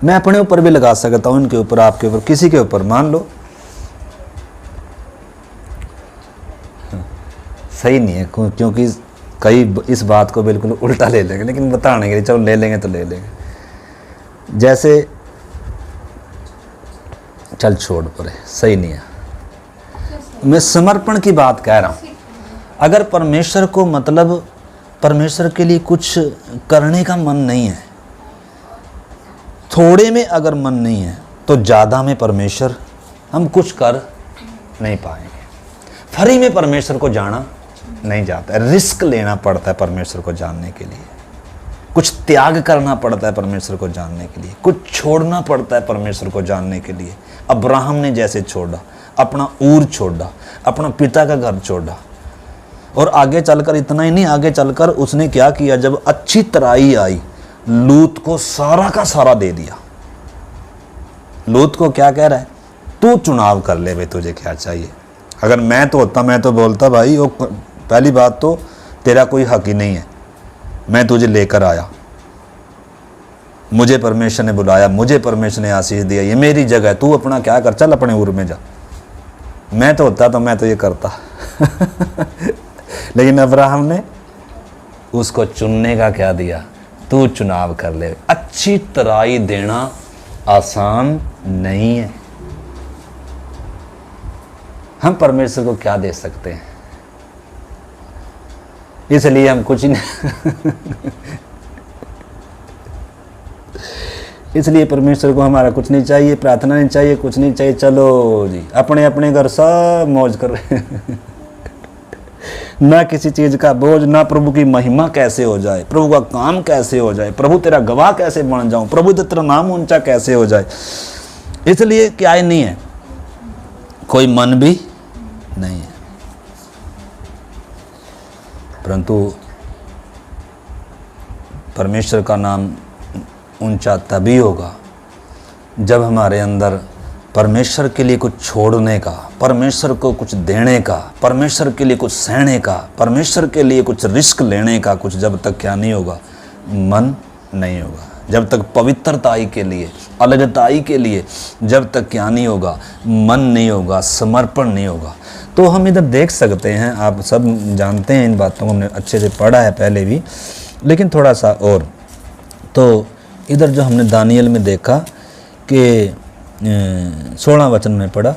मैं अपने ऊपर भी लगा सकता हूँ, इनके ऊपर, आपके ऊपर, किसी के ऊपर। मान लो सही नहीं है, क्योंकि कई इस बात को बिल्कुल उल्टा ले लेंगे, लेकिन बताने के लिए चलो ले लेंगे तो ले लेंगे। जैसे चल छोड़ पड़े, सही नहीं है, मैं समर्पण की बात कह रहा हूँ। अगर परमेश्वर को, मतलब परमेश्वर के लिए कुछ करने का मन नहीं है, थोड़े में अगर मन नहीं है, तो ज़्यादा में परमेश्वर हम कुछ कर नहीं पाएंगे। फ्री में परमेश्वर को जाना नहीं जाता है, रिस्क लेना पड़ता है परमेश्वर को जानने के लिए, कुछ त्याग करना पड़ता है परमेश्वर को जानने के लिए, कुछ छोड़ना पड़ता है परमेश्वर को जानने के लिए। अब्राहम ने जैसे छोड़ा, अपना ऊर छोड़ा, अपना पिता का घर छोड़ा, और आगे चलकर, इतना ही नहीं, आगे चलकर उसने क्या किया, जब अच्छी तराई आई, लूत को सारा का सारा दे दिया। लूत को क्या कह रहा है? तू चुनाव कर ले भाई, तुझे क्या चाहिए। अगर मैं तो होता, मैं तो बोलता भाई, वो पहली बात तो तेरा कोई हक ही नहीं है, मैं तुझे लेकर आया, मुझे परमेश्वर ने बुलाया, मुझे परमेश्वर ने आशीष दिया, ये मेरी जगह है, तू अपना क्या कर, चल अपने उर में जा। मैं तो होता तो मैं तो ये करता लेकिन अब्राहम ने उसको चुनने का क्या दिया, तू चुनाव कर ले। अच्छी तराई देना आसान नहीं है। हम परमेश्वर को क्या दे सकते हैं, इसलिए हम कुछ नहीं इसलिए परमेश्वर को हमारा कुछ नहीं चाहिए, प्रार्थना नहीं चाहिए, कुछ नहीं चाहिए, चलो जी अपने अपने घर सब मौज कर रहे हैं ना किसी चीज का बोझ, ना प्रभु की महिमा कैसे हो जाए, प्रभु का काम कैसे हो जाए, प्रभु तेरा गवाह कैसे बन जाऊं, प्रभु तेरा नाम ऊंचा कैसे हो जाए। इसलिए क्या ही नहीं है, कोई मन भी नहीं है। परंतु परमेश्वर का नाम ऊंचा तभी होगा जब हमारे अंदर परमेश्वर के लिए कुछ छोड़ने का, परमेश्वर को कुछ देने का, परमेश्वर के लिए कुछ सहने का, परमेश्वर के लिए कुछ रिस्क लेने का कुछ जब तक क्या नहीं होगा, मन नहीं होगा। जब तक पवित्रताई के लिए, अलगताई के लिए जब तक क्या नहीं होगा, मन नहीं होगा, समर्पण नहीं होगा। तो हम इधर देख सकते हैं, आप सब जानते हैं इन बातों को, हमने अच्छे से पढ़ा है पहले भी, लेकिन थोड़ा सा और। तो इधर जो हमने दानियल में देखा कि 16 वचन में पढ़ा,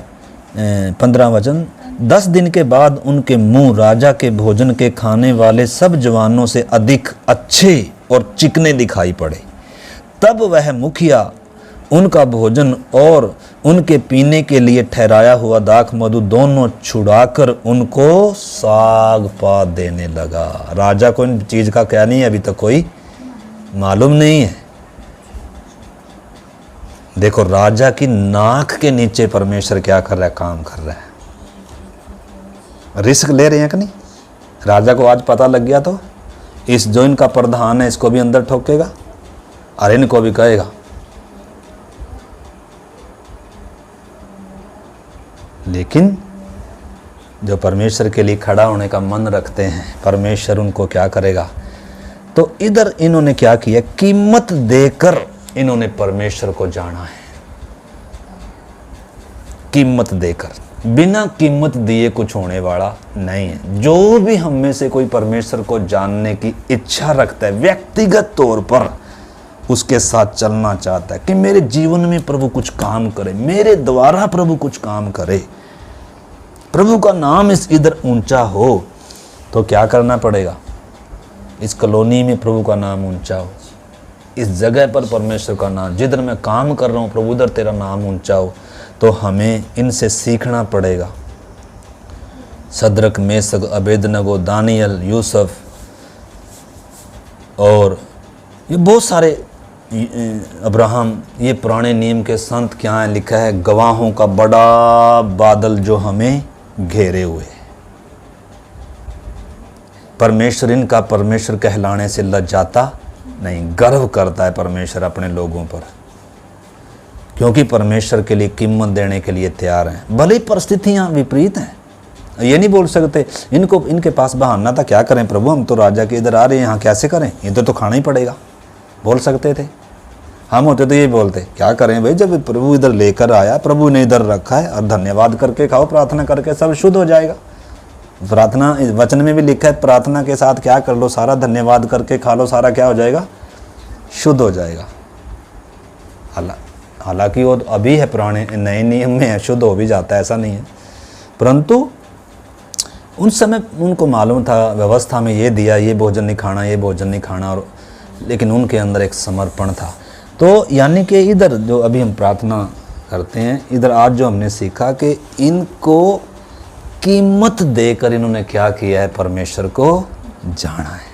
15 वचन, 10 दिन के बाद उनके मुंह राजा के भोजन के खाने वाले सब जवानों से अधिक अच्छे और चिकने दिखाई पड़े। तब वह मुखिया उनका भोजन और उनके पीने के लिए ठहराया हुआ दाख मधु दोनों छुड़ाकर उनको साग पात देने लगा। राजा को इन चीज का क्या नहीं है, अभी तक कोई मालूम नहीं है। देखो राजा की नाक के नीचे परमेश्वर क्या कर रहा है, काम कर रहा है। रिस्क ले रहे हैं कि नहीं। राजा को आज पता लग गया तो इस जो इनका प्रधान है इसको भी अंदर ठोकेगा और इनको भी कहेगा। लेकिन जो परमेश्वर के लिए खड़ा होने का मन रखते हैं, परमेश्वर उनको क्या करेगा। तो इधर इन्होंने क्या किया, कीमत देकर इन्होंने परमेश्वर को जाना है। कीमत देकर, बिना कीमत दिए कुछ होने वाला नहीं है। जो भी हम में से कोई परमेश्वर को जानने की इच्छा रखता है, व्यक्तिगत तौर पर उसके साथ चलना चाहता है कि मेरे जीवन में प्रभु कुछ काम करे, मेरे द्वारा प्रभु कुछ काम करे, प्रभु का नाम इस इधर ऊंचा हो, तो क्या करना पड़ेगा, इस कॉलोनी में प्रभु का नाम ऊंचा हो, इस जगह पर परमेश्वर का नाम, जिधर मैं काम कर रहा हूँ प्रभु उधर तेरा नाम ऊंचा हो। तो हमें इनसे सीखना पड़ेगा। सदरक, मेसक, अबेदनगो, दानियल, यूसुफ और ये बहुत सारे, अब्राहम, ये पुराने नियम के संत क्या है, लिखा है गवाहों का बड़ा बादल जो हमें घेरे हुए। परमेश्वर इनका परमेश्वर कहलाने से लज्जाता नहीं, गर्व करता है परमेश्वर अपने लोगों पर, क्योंकि परमेश्वर के लिए कीमत देने के लिए तैयार हैं। भले ही परिस्थितियां विपरीत हैं, ये नहीं बोल सकते इनको, इनके पास बहाना था, क्या करें प्रभु, हम तो राजा के इधर आ रहे हैं, यहाँ कैसे करें, इधर तो खाना ही पड़ेगा, बोल सकते थे। हम होते तो ये बोलते क्या करें भाई, जब प्रभु इधर लेकर आया, प्रभु ने इधर रखा है, और धन्यवाद करके खाओ, प्रार्थना करके सब शुद्ध हो जाएगा। प्रार्थना वचन में भी लिखा है, प्रार्थना के साथ क्या कर लो, सारा धन्यवाद करके खा लो, सारा क्या हो जाएगा, शुद्ध हो जाएगा। हालांकि वो अभी है, पुराने नए नियम में है, शुद्ध हो भी जाता है, ऐसा नहीं है। परंतु उन समय उनको मालूम था, व्यवस्था में ये दिया, ये भोजन नहीं खाना, ये भोजन नहीं खाना, और लेकिन उनके अंदर एक समर्पण था। तो यानी कि इधर जो अभी हम प्रार्थना करते हैं, इधर आज जो हमने सीखा कि इनको कीमत देकर इन्होंने क्या किया है, परमेश्वर को जाना है।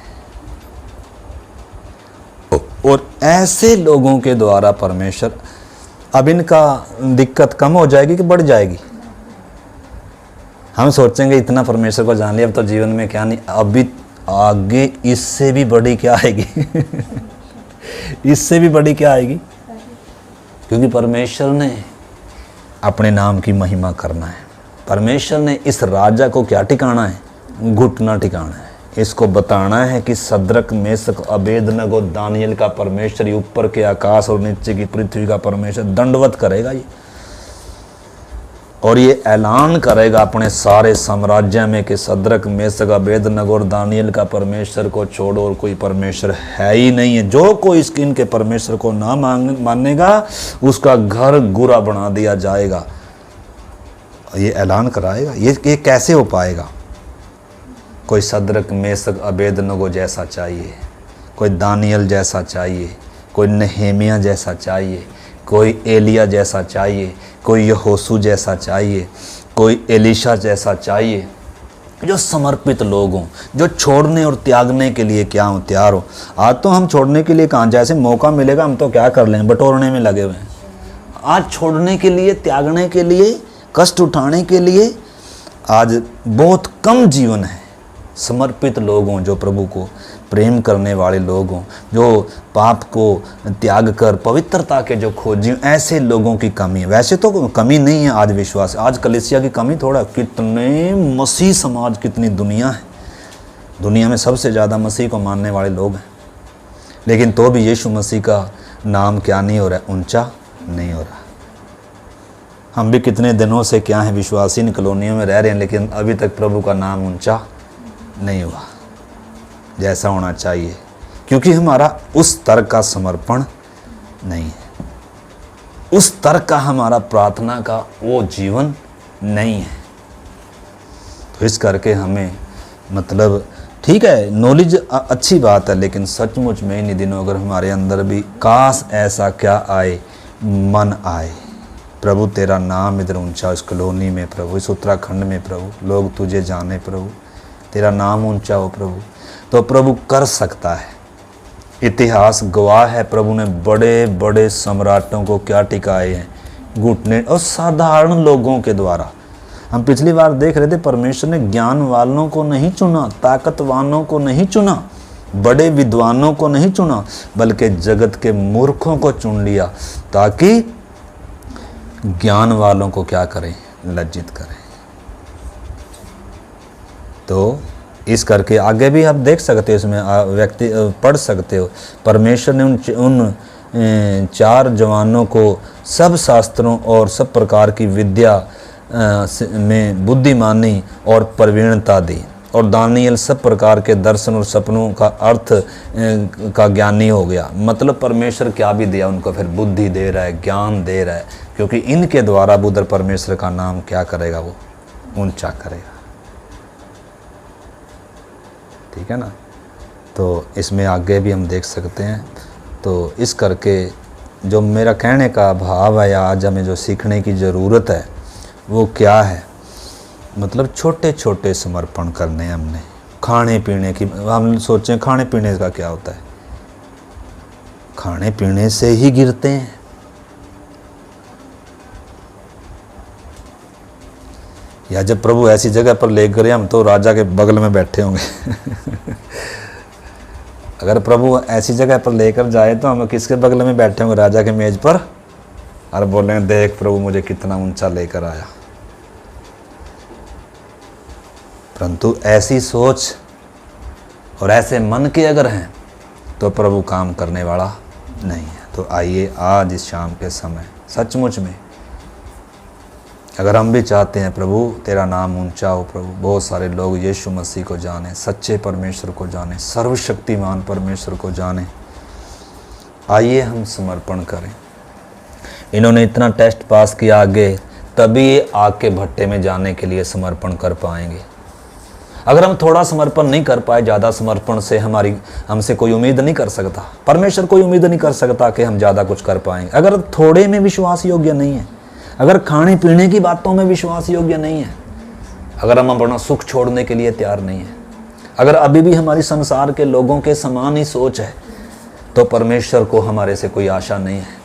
और ऐसे लोगों के द्वारा परमेश्वर, अब इनका दिक्कत कम हो जाएगी कि बढ़ जाएगी। हम सोचेंगे इतना परमेश्वर को जान लिया, अब तो जीवन में क्या नहीं, अभी आगे इससे भी बड़ी क्या आएगी इससे भी बड़ी क्या आएगी, क्योंकि परमेश्वर ने अपने नाम की महिमा करना है। परमेश्वर ने इस राजा को क्या ठिकाना है, घुटना ठिकाना है। इसको बताना है कि सद्रक मेशक अबेदनगो दानियल का परमेश्वर, ये ऊपर के आकाश और नीचे की पृथ्वी का परमेश्वर दंडवत करेगा ये, और ये ऐलान करेगा अपने सारे साम्राज्य में कि सद्रक मेशक अबेदनगो और दानियल का परमेश्वर को छोड़ो और कोई परमेश्वर है ही नहीं है। जो कोई इनके परमेश्वर को ना मानेगा उसका घर गुरा बना दिया जाएगा। ये ऐलान कराएगा। ये कैसे हो पाएगा? कोई सद्रक मेशक अबेदनगो जैसा चाहिए, कोई दानियल जैसा चाहिए, कोई नहेमिया जैसा चाहिए, कोई एलिया जैसा चाहिए, कोई यहोशू जैसा चाहिए, कोई एलीशा जैसा चाहिए, जो समर्पित लोग हों, जो छोड़ने और त्यागने के लिए क्या हो, तैयार हो। आज तो हम छोड़ने के लिए कहाँ, जैसे मौका मिलेगा हम तो क्या कर लें, बटोरने में लगे हुए हैं। आज छोड़ने के लिए, त्यागने के लिए, कष्ट उठाने के लिए आज बहुत कम जीवन है। समर्पित लोग हों, जो प्रभु को प्रेम करने वाले लोग हों, जो पाप को त्याग कर पवित्रता के जो खोजी, ऐसे लोगों की कमी है। वैसे तो कमी नहीं है आज विश्वास, आज कलीसिया की कमी थोड़ा, कितने मसीह समाज, कितनी दुनिया है, दुनिया में सबसे ज़्यादा मसीह को मानने वाले लोग हैं, लेकिन तो भी यीशु मसीह का नाम क्या नहीं हो रहा है, ऊंचा नहीं हो रहा। हम भी कितने दिनों से क्या है, विश्वासी इन कॉलोनियों में रह रहे हैं, लेकिन अभी तक प्रभु का नाम ऊंचा नहीं हुआ जैसा होना चाहिए, क्योंकि हमारा उस स्तर का समर्पण नहीं है, उस स्तर का हमारा प्रार्थना का वो जीवन नहीं है। तो इस करके हमें मतलब ठीक है, नॉलेज अच्छी बात है, लेकिन सचमुच में इन दिनों अगर हमारे अंदर भी काश ऐसा क्या आए, मन आए, प्रभु तेरा नाम इधर ऊंचा, इस कॉलोनी में प्रभु, इस उत्तराखंड में प्रभु, लोग तुझे जाने प्रभु, तेरा नाम ऊंचा हो प्रभु, तो प्रभु कर सकता है। इतिहास गवाह है, प्रभु ने बड़े बड़े सम्राटों को क्या टिकाए हैं, घुटने, और साधारण लोगों के द्वारा। हम पिछली बार देख रहे थे, परमेश्वर ने ज्ञान वालों को नहीं चुना, ताकतवानों को नहीं चुना, बड़े विद्वानों को नहीं चुना, बल्कि जगत के मूर्खों को चुन लिया, ताकि ज्ञान वालों को क्या करें, लज्जित करें। तो इस करके आगे भी आप देख सकते हो, इसमें व्यक्ति पढ़ सकते हो, परमेश्वर ने उन 4 जवानों को सब शास्त्रों और सब प्रकार की विद्या में बुद्धिमानी और प्रवीणता दी, और दानियल सब प्रकार के दर्शन और सपनों का अर्थ का ज्ञानी हो गया। मतलब परमेश्वर क्या भी दिया उनको, फिर बुद्धि दे रहा है, ज्ञान दे रहा है, क्योंकि इनके द्वारा उधर परमेश्वर का नाम क्या करेगा, वो ऊंचा करेगा। ठीक है ना? तो इसमें आगे भी हम देख सकते हैं। तो इस करके जो मेरा कहने का भाव है, या आज हमें जो सीखने की ज़रूरत है वो क्या है, मतलब छोटे छोटे समर्पण करने। हमने खाने पीने की, हम सोचें खाने पीने का क्या होता है, खाने पीने से ही गिरते हैं। या जब प्रभु ऐसी जगह पर ले गए, हम तो राजा के बगल में बैठे होंगे अगर प्रभु ऐसी जगह पर लेकर जाए तो हम किसके बगल में बैठे होंगे, राजा के मेज पर, और बोलेंगे देख प्रभु मुझे कितना ऊंचा लेकर आया। परंतु ऐसी सोच और ऐसे मन के अगर हैं तो प्रभु काम करने वाला नहीं है। तो आइए आज इस शाम के समय सचमुच में, अगर हम भी चाहते हैं प्रभु तेरा नाम ऊंचा हो, प्रभु बहुत सारे लोग यीशु मसीह को जाने, सच्चे परमेश्वर को जाने, सर्वशक्तिमान परमेश्वर को जाने, आइए हम समर्पण करें। इन्होंने इतना टेस्ट पास किया आगे, तभी आग के भट्टे में जाने के लिए समर्पण कर पाएंगे। अगर हम थोड़ा समर्पण नहीं कर पाए, ज़्यादा समर्पण से हमसे कोई उम्मीद नहीं कर सकता, परमेश्वर कोई उम्मीद नहीं कर सकता कि हम ज़्यादा कुछ कर पाएंगे। अगर थोड़े में विश्वास योग्य नहीं है, अगर खाने पीने की बातों में विश्वास योग्य नहीं है, अगर हम अपना सुख छोड़ने के लिए तैयार नहीं है, अगर अभी भी हमारी संसार के लोगों के समान ही सोच है, तो परमेश्वर को हमारे से कोई आशा नहीं है।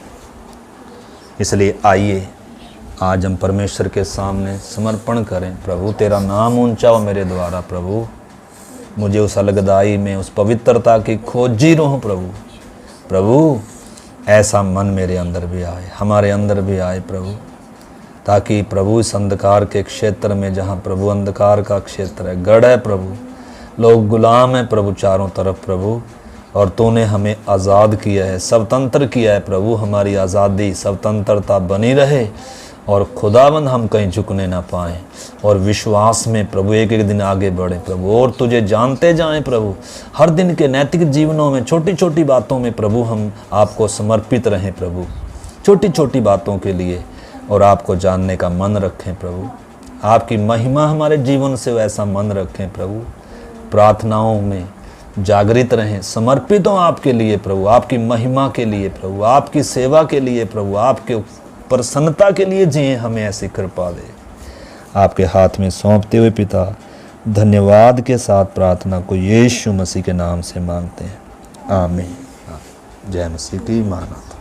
इसलिए आइए आज हम परमेश्वर के सामने समर्पण करें। प्रभु तेरा नाम ऊंचा हो मेरे द्वारा, प्रभु मुझे उस अलगदाई में, उस पवित्रता की खोजी रहूं प्रभु ऐसा मन मेरे अंदर भी आए, हमारे अंदर भी आए प्रभु, ताकि प्रभु इस अंधकार के क्षेत्र में, जहाँ प्रभु अंधकार का क्षेत्र है, गढ़ है प्रभु, लोग गुलाम हैं प्रभु चारों तरफ प्रभु, और तूने हमें आज़ाद किया है, स्वतंत्र किया है प्रभु। हमारी आज़ादी स्वतंत्रता बनी रहे और खुदाबंद हम कहीं झुकने ना पाएँ, और विश्वास में प्रभु एक एक दिन आगे बढ़े प्रभु, और तुझे जानते जाएं प्रभु। हर दिन के नैतिक जीवनों में छोटी छोटी बातों में प्रभु हम आपको समर्पित रहें प्रभु, छोटी छोटी बातों के लिए, और आपको जानने का मन रखें प्रभु। आपकी महिमा हमारे जीवन से वैसा मन रखें प्रभु। प्रार्थनाओं में जागृत रहें, समर्पित हों आपके लिए प्रभु, आपकी महिमा के लिए प्रभु, आपकी सेवा के लिए प्रभु, आपके प्रसन्नता के लिए जिए। हमें ऐसी कृपा दे। आपके हाथ में सौंपते हुए पिता धन्यवाद के साथ प्रार्थना को यीशु मसीह के नाम से मांगते हैं, आमीन। जय मसीह की मानवता।